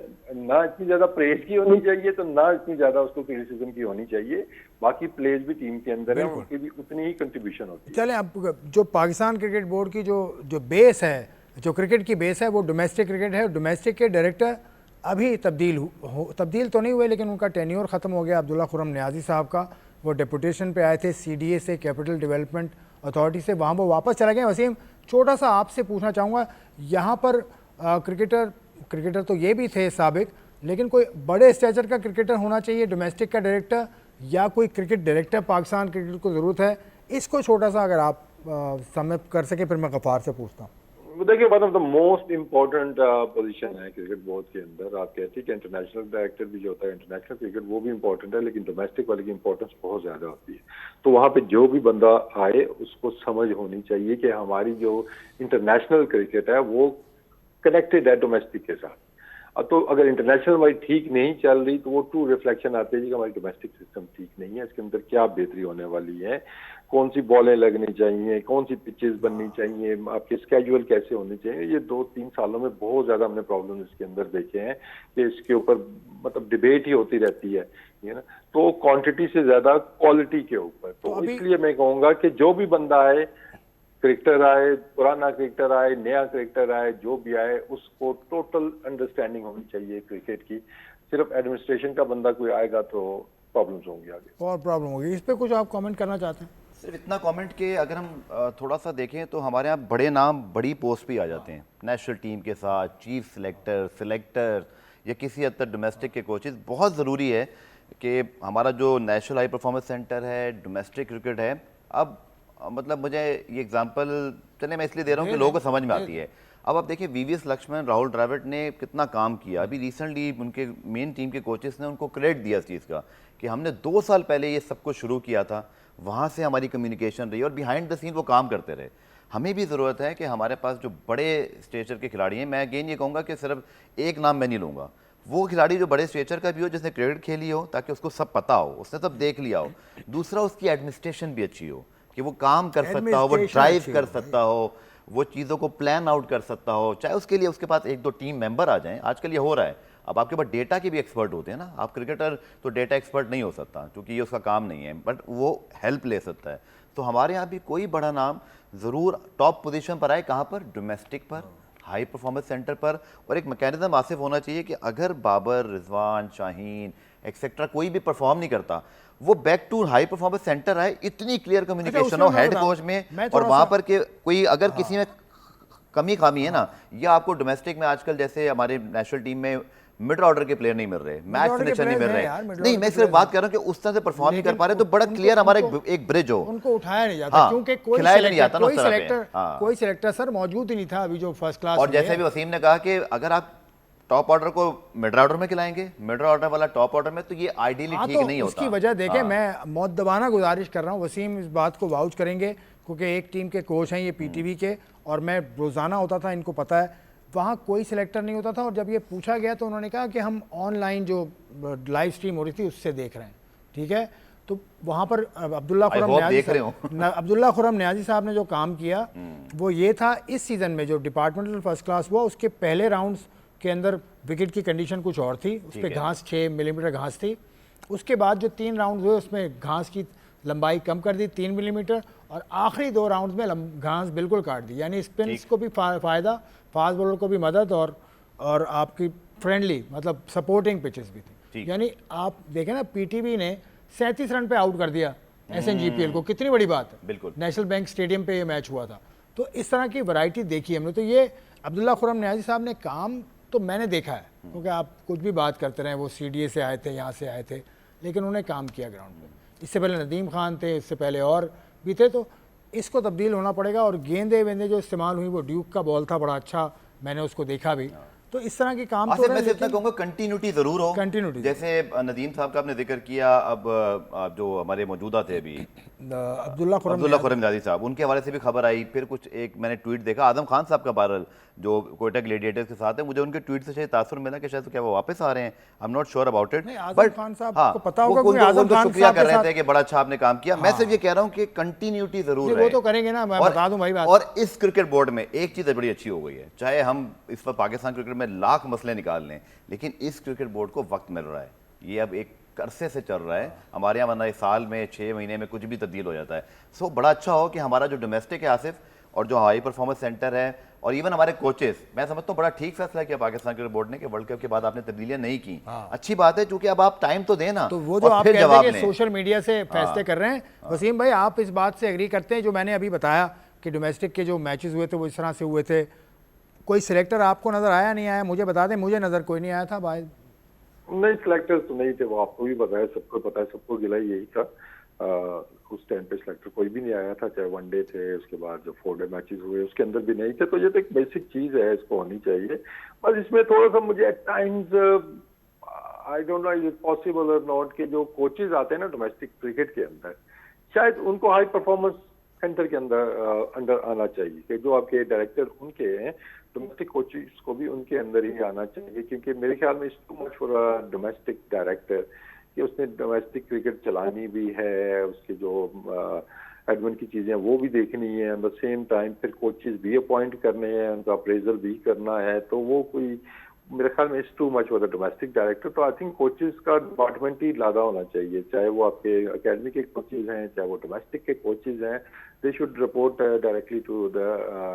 ना इतनी ज्यादा प्रेज की होनी चाहिए तो ना इतनी ज्यादा उसको क्रिटिसिज्म की होनी चाहिए। बाकी प्लेयर्स भी टीम के अंदर है, उनकी भी उतनी ही कंट्रीब्यूशन होती है। चलें, अब जो पाकिस्तान क्रिकेट बोर्ड की जो बेस है, जो क्रिकेट की बेस है वो डोमेस्टिक क्रिकेट है। डोमेस्टिक के डायरेक्टर अभी तब्दील तो नहीं हुए, लेकिन उनका टेन्योर ख़त्म हो गया। अब्दुल्ला खुर्रम नियाज़ी साहब का, वो डेपुटेशन पे आए थे CDA से, कैपिटल डेवलपमेंट अथॉरिटी से, वहाँ वो वापस चले गए। वसीम, छोटा सा आपसे पूछना चाहूँगा, यहाँ पर क्रिकेटर तो ये भी थे साबिक, लेकिन कोई बड़े स्टेचर का क्रिकेटर होना चाहिए डोमेस्टिक का डायरेक्टर, या कोई क्रिकेट डायरेक्टर पाकिस्तान क्रिकेट को ज़रूरत है? इसको छोटा सा अगर आप समझ कर सके, फिर मैं गफ़ार से पूछता हूँ। देखिए one of the most important position है क्रिकेट बोर्ड के अंदर। आप कहते हैं कि इंटरनेशनल डायरेक्टर भी जो होता है इंटरनेशनल क्रिकेट, वो भी इम्पोर्टेंट है, लेकिन डोमेस्टिक वाले की इंपॉर्टेंस बहुत ज्यादा होती है। तो वहाँ पे जो भी बंदा आए उसको समझ होनी चाहिए कि हमारी जो इंटरनेशनल क्रिकेट है वो कनेक्टेड है डोमेस्टिक के साथ। तो अगर इंटरनेशनल हमारी ठीक नहीं चल रही तो वो ट्रू रिफ्लेक्शन आती है कि हमारी डोमेस्टिक सिस्टम ठीक नहीं है, इसके अंदर क्या बेहतरी होने वाली है, कौन सी बॉलें लगनी चाहिए, कौन सी पिचेस बननी चाहिए, आपके स्केड्यूल कैसे होने चाहिए। ये 2-3 सालों में बहुत ज्यादा हमने प्रॉब्लम इसके अंदर देखे हैं कि इसके ऊपर मतलब डिबेट ही होती रहती है ना। तो क्वांटिटी से ज्यादा क्वालिटी के ऊपर। तो इसलिए मैं कहूँगा कि जो भी बंदा आए, क्रिकेटर आए, पुराना क्रिकेटर आए, नया क्रिकेटर आए, जो भी आए, उसको टोटल अंडरस्टैंडिंग होनी चाहिए क्रिकेट की। सिर्फ एडमिनिस्ट्रेशन का बंदा कोई आएगा तो प्रॉब्लम्स होंगी आगे, और प्रॉब्लम होगी। इस पे कुछ आप कमेंट करना चाहते हैं? सिर्फ इतना कमेंट के अगर हम थोड़ा सा देखें तो हमारे यहाँ बड़े नाम बड़ी पोस्ट भी आ जाते हैं नेशनल टीम के साथ, चीफ सिलेक्टर या किसी हद तक डोमेस्टिक के कोचेज। बहुत ज़रूरी है कि हमारा जो नेशनल हाई परफॉर्मेंस सेंटर है, डोमेस्टिक क्रिकेट है, अब मतलब मुझे ये एग्जांपल चले मैं इसलिए दे रहा हूँ कि लोगों को समझ में आती है। अब आप देखिए VVS लक्ष्मण, राहुल द्रविड़ ने कितना काम किया। अभी रिसेंटली उनके मेन टीम के कोचेस ने उनको क्रेडिट दिया इस चीज़ का कि हमने 2 साल पहले ये सब कुछ शुरू किया था, वहाँ से हमारी कम्युनिकेशन रही और बिहाइंड द सीन वो काम करते रहे। हमें भी ज़रूरत है कि हमारे पास जो बड़े स्टेचर के खिलाड़ी हैं, मैं अगेन ये कहूँगा कि सिर्फ एक नाम मैं नहीं लूँगा, वो खिलाड़ी जो बड़े स्टेचर का भी हो, जिसने क्रिकेट खेली हो, ताकि उसको सब पता हो, उसने सब देख लिया हो। दूसरा, उसकी एडमिनिस्ट्रेशन भी अच्छी हो कि वो काम कर सकता हो, वो ड्राइव कर सकता हो, वो चीज़ों को प्लान आउट कर सकता हो, चाहे उसके लिए उसके पास 1-2 टीम मेंबर आ जाएं। आजकल ये हो रहा है। अब आपके पास डेटा के भी एक्सपर्ट होते हैं ना, आप क्रिकेटर तो डेटा एक्सपर्ट नहीं हो सकता क्योंकि ये उसका काम नहीं है, बट वो हेल्प ले सकता है। तो हमारे यहाँ भी कोई बड़ा नाम ज़रूर टॉप पोजीशन पर आए। कहाँ पर? डोमेस्टिक पर, हाई परफॉर्मेंस सेंटर पर। और एक मैकेनिज्म आसिफ होना चाहिए कि अगर बाबर, रिजवान, शाहीन एक्सेट्रा कोई भी परफॉर्म नहीं करता, वो back to high performance center आए, इतनी क्लियर कम्युनिकेशन हो हेड कोच में और वहाँ पर कि कोई अगर किसी में कमी खामी है ना, या आपको डोमेस्टिक में आजकल जैसे हमारे नेशनल टीम में मिड ऑर्डर के प्लेयर नहीं मिल रहे, मैच फिनिशर नहीं मिल रहे, नहीं मैं सिर्फ बात कर रहा हूँ कि उस तरह से परफॉर्म नहीं कर पा रहे, तो बड़ा क्लियर हमारा एक ब्रिज हो, उनको उठाया नहीं जाता क्योंकि कोई सिलेक्टर सर मौजूद ही नहीं था अभी जो फर्स्ट क्लास। और जैसे भी वसीम ने कहा कि अगर आप टॉप ऑर्डर को मिड ऑर्डर में खिलाएंगे, मिड ऑर्डर वाला टॉप ऑर्डर में, तो ये आइडियली ठीक नहीं होता। उसकी वजह देखें, मैं मौदबाना गुजारिश कर रहा हूँ, वसीम इस बात को वाउच करेंगे क्योंकि एक टीम के कोच हैं ये PTV के, और मैं रोज़ाना होता था, इनको पता है, वहाँ कोई सिलेक्टर नहीं होता था। और जब ये पूछा गया तो उन्होंने कहा कि हम ऑनलाइन जो लाइव स्ट्रीम हो रही थी उससे देख रहे हैं, ठीक है। तो वहाँ पर अब्दुल्ला खुर्रम नियाज़ी साहब ने जो काम किया वो ये था, इस सीज़न में जो डिपार्टमेंटल फर्स्ट क्लास हुआ उसके पहले राउंड्स के अंदर विकेट की कंडीशन कुछ और थी, उस पर घास 6 मिलीमीटर घास थी। उसके बाद जो 3 राउंड हुए उसमें घास की लंबाई कम कर दी 3 मिलीमीटर, और आखिरी 2 राउंड में घास बिल्कुल काट दी। यानी स्पिनर्स को भी फ़ायदा, फास्ट बॉलर को भी मदद, और आपकी फ्रेंडली मतलब सपोर्टिंग पिचेस भी थी। यानी आप देखें ना, PTV ने 37 रन पे आउट कर दिया SNGPL को, कितनी बड़ी बात है। बिल्कुल नेशनल बैंक स्टेडियम पे ये मैच हुआ था। तो इस तरह की वैरायटी देखी हमने। तो ये अब्दुल्ला खुर्रम नियाज़ी साहब ने काम तो मैंने देखा है, क्योंकि आप कुछ भी बात करते रहे, वो CDA से आए थे, यहाँ से आए थे, लेकिन उन्होंने काम किया ग्राउंड पे। इससे पहले नदीम खान थे, इससे पहले और भी थे। तो इसको तब्दील होना पड़ेगा। और गेंदे वेंदे जो इस्तेमाल हुई वो ड्यूक का बॉल था, बड़ा अच्छा, मैंने उसको देखा भी। तो इस तरह के काम तो आसिफ, रहे मैं हैं, सिर्फ इतना कहूंगा कंटिन्यूटी जरूर हो। Continuity। जैसे नदीम साहब का आपने जिक्र किया, अब जो हमारे मौजूदा थे अभी अब्दुल्ला अब्दुल्ला खुरम नियाज़ी साहब, उनके हवाले से भी खबर आई। फिर कुछ एक मैंने ट्वीट देखा आदम खान साहब का बहरहाल, जो कोयटा ग्लेडिएटर्स के साथ है, मुझे उनके ट्वीट से शायद तासुर मिला कि शायद क्या वो वापस आ रहे हैं। I am not sure about it, नहीं, आजम खान साहब को पता होगा, वो क्योंकि आजम खान शुक्रिया साहब कर के रहे साथ- थे कि बड़ा अच्छा आपने काम किया। मैं सिर्फ ये कह रहा हूँ कि कंटिन्यूटी जरूर वो रहे। तो करेंगे ना, मैं बता दूं भाई बात। और इस क्रिकेट बोर्ड में एक चीज़ बड़ी अच्छी हो गई है, चाहे हम इस वक्त पाकिस्तान क्रिकेट में लाख मसले निकाल लें, लेकिन इस क्रिकेट बोर्ड को वक्त मिल रहा है। ये अब एक अरसे से चल रहा है हमारे यहाँ, वरना इस साल में 6 महीने में कुछ भी तब्दील हो जाता है। सो बड़ा अच्छा हो कि हमारा जो डोमेस्टिक है आसिफ, और जो हाई परफॉर्मेंस सेंटर है, और इवन हमारे कोचेस, मैं समझता हूँ बड़ा ठीक फैसला किया पाकिस्तान क्रिकेट बोर्ड ने कि वर्ल्ड कप के बाद आपने तब्दीलियां नहीं की। अच्छी बात है, क्योंकि अब आप टाइम तो देना। तो वो जो आप फिर कहते जवाब हैं कि लें। सोशल मीडिया से फैसले कर रहे हैं, वसीम भाई आप इस बात से एग्री करते हैं जो मैंने अभी बताया कि डोमेस्टिक के जो मैचेस हुए थे वो इस तरह से हुए थे? कोई सिलेक्टर आपको नजर आया नहीं आया? मुझे बता दें, मुझे नजर कोई नहीं आया था भाई। नहीं, सिलेक्टर्स तो नहीं थे, वो आपको भी पता है, सबको पता है, सबको गिला यही था। उस टाइम पे सिलेक्टर कोई भी नहीं आया था, चाहे वनडे थे, उसके बाद जो 4 डे मैचेस हुए उसके अंदर भी नहीं थे। तो ये तो एक बेसिक चीज है, इसको होनी चाहिए। बस इसमें थोड़ा सा मुझे at times I don't know is it possible और नॉट कि जो कोचेज आते हैं ना डोमेस्टिक क्रिकेट के अंदर, शायद उनको हाई परफॉर्मेंस सेंटर के अंदर आना चाहिए, कि जो आपके डायरेक्टर उनके हैं डोमेस्टिक कोचेस को भी उनके अंदर ही आना चाहिए। क्योंकि मेरे ख्याल में it's too much for a domestic director कि उसने डोमेस्टिक क्रिकेट चलानी भी है, उसके जो एडमिन की चीजें वो भी देखनी है, एट द सेम टाइम फिर कोचेस भी अपॉइंट करने हैं, उनका अप्रेजल भी करना है। तो वो कोई मेरे ख्याल में it's too much for the domestic director. तो आई थिंक कोचेस का डिपार्टमेंट ही लादा होना चाहिए, चाहे वो आपके अकेडमी के कोचेज हैं, चाहे वो डोमेस्टिक के कोचेज हैं। They should report directly to the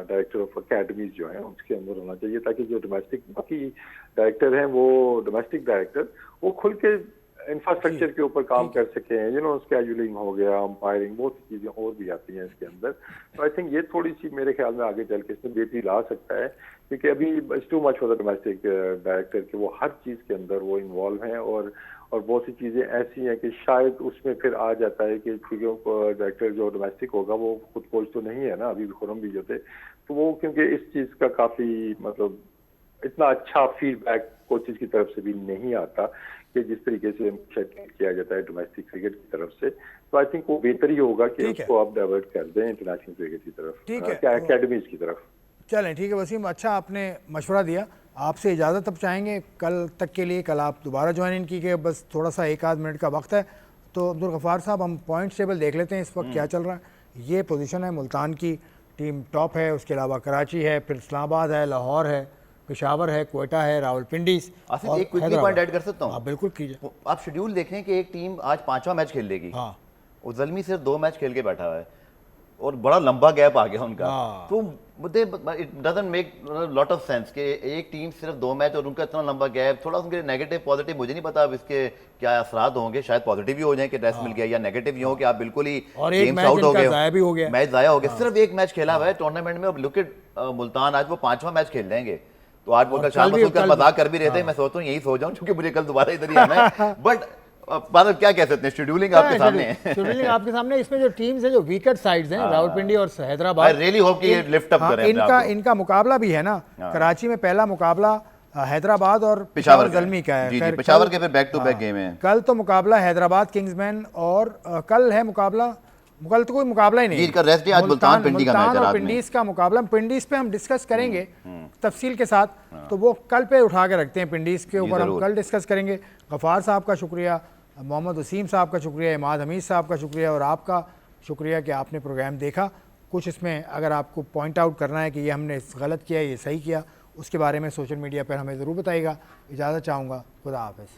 director of academies जो है उसके अंदर होना चाहिए, ताकि जो डोमेस्टिक बाकी डायरेक्टर हैं वो डोमेस्टिक डायरेक्टर वो खुल के इंफ्रास्ट्रक्चर के ऊपर काम कर सके। स्केड्यूलिंग हो गया, अंपायरिंग, बहुत सी चीजें और भी आती हैं इसके अंदर। तो आई थिंक ये थोड़ी सी मेरे ख्याल में आगे चल के इसमें बेहतरी ला सकता है, क्योंकि अभी it's too much for the domestic director कि वो हर चीज के अंदर वो इन्वॉल्व हैं। और बहुत सी चीजें ऐसी हैं कि शायद उसमें फिर आ जाता है कि क्योंकि डायरेक्टर जो डोमेस्टिक होगा वो खुद कोच तो नहीं है ना, अभी खुरम भी जो थे, तो वो क्योंकि इस चीज का काफी मतलब इतना अच्छा फीडबैक कोचेज की तरफ से भी नहीं आता कि जिस तरीके से किया जाता है डोमेस्टिक क्रिकेट की तरफ से। तो आई थिंक वो बेहतर ही होगा कि उसको आप डाइवर्ट कर दें इंटरनेशनल क्रिकेट की तरफ, अकेडमीज की तरफ। चलें, ठीक है वसीम, अच्छा आपने मशवरा दिया। आपसे इजाज़त अब चाहेंगे कल तक के लिए। कल आप दोबारा ज्वाइन इन कीजिए, बस थोड़ा सा 1 आध मिनट का वक्त है। तो अब्दुल गफ़ार साहब, हम पॉइंट्स टेबल देख लेते हैं इस वक्त क्या चल रहा है। ये पोजीशन है, मुल्तान की टीम टॉप है, उसके अलावा कराची है, फिर इस्लामाबाद है, लाहौर है, पेशावर है, कोयटा है, रावलपिंडी। एक क्विकली पॉइंट ऐड कर सकता हूँ? आप बिल्कुल कीजिए। आप शेड्यूल देखें कि एक टीम आज 5वां मैच खेल लेगी। हाँ, वो ज़ल्मी सिर्फ 2 मैच खेल के बैठा हुआ है और बड़ा लंबा गैप आ गया उनका। तो मुझे it doesn't make lot of sense कि एक टीम सिर्फ 2 मैच और उनका इतना लंबा गैप। थोड़ा उनके नेगेटिव पॉजिटिव मुझे नहीं पता अब इसके क्या असरात होंगे, शायद पॉजिटिव भी हो जाए कि रेस्ट मिल गया, या नेगेटिव ये हो कि आप बिल्कुल ही गेम्स आउट हो गए, मैच जाया हो गया। सिर्फ एक मैच खेला हुआ है टूर्नामेंट में। अब लुक एट मुल्तान, आज वो 5वां मैच खेल लेंगे। तो आज वो शाम को मजाक कर भी रहे थे, मैं सोचता हूँ यही सो जाऊँ क्योंकि मुझे कल दोबारा इधर ही आना है। बट बादल क्या कह सकते हैं, शेड्यूलिंग आपके सामने है। शेड्यूलिंग आपके सामने। इसमें जो टीम्स हैं, जो वीकर साइड्स हैं, रावलपिंडी और हैदराबाद, आई रियली होप कि ये लिफ्ट अप करें। इनका मुकाबला भी है ना, कराची में पहला मुकाबला हैदराबाद और पेशावर ज़ल्मी का है। पेशावर के फिर बैक टू बैक गेम है। कल तो मुकाबला हैदराबाद किंग्समैन और कल है मुकाबला, कल तो कोई मुकाबला ही नहीं, मुल्तान और पिंडीज का मुकाबला। पिंडीज पे हम डिस्कस करेंगे तफसील के साथ, तो वो कल पे उठा के रखते हैं, पिंडीज के ऊपर हम कल डिस्कस करेंगे। गफ़ार साहब का शुक्रिया, मोहम्मद वसीम साहब का शुक्रिया, इमाद हमीद साहब का शुक्रिया, और आपका शुक्रिया कि आपने प्रोग्राम देखा। कुछ इसमें अगर आपको पॉइंट आउट करना है कि ये हमने गलत किया, ये सही किया, उसके बारे में सोशल मिडिया पर हमें ज़रूर बताइएगा। इजाज़त चाहूँगा, खुदा हाफ़िज़।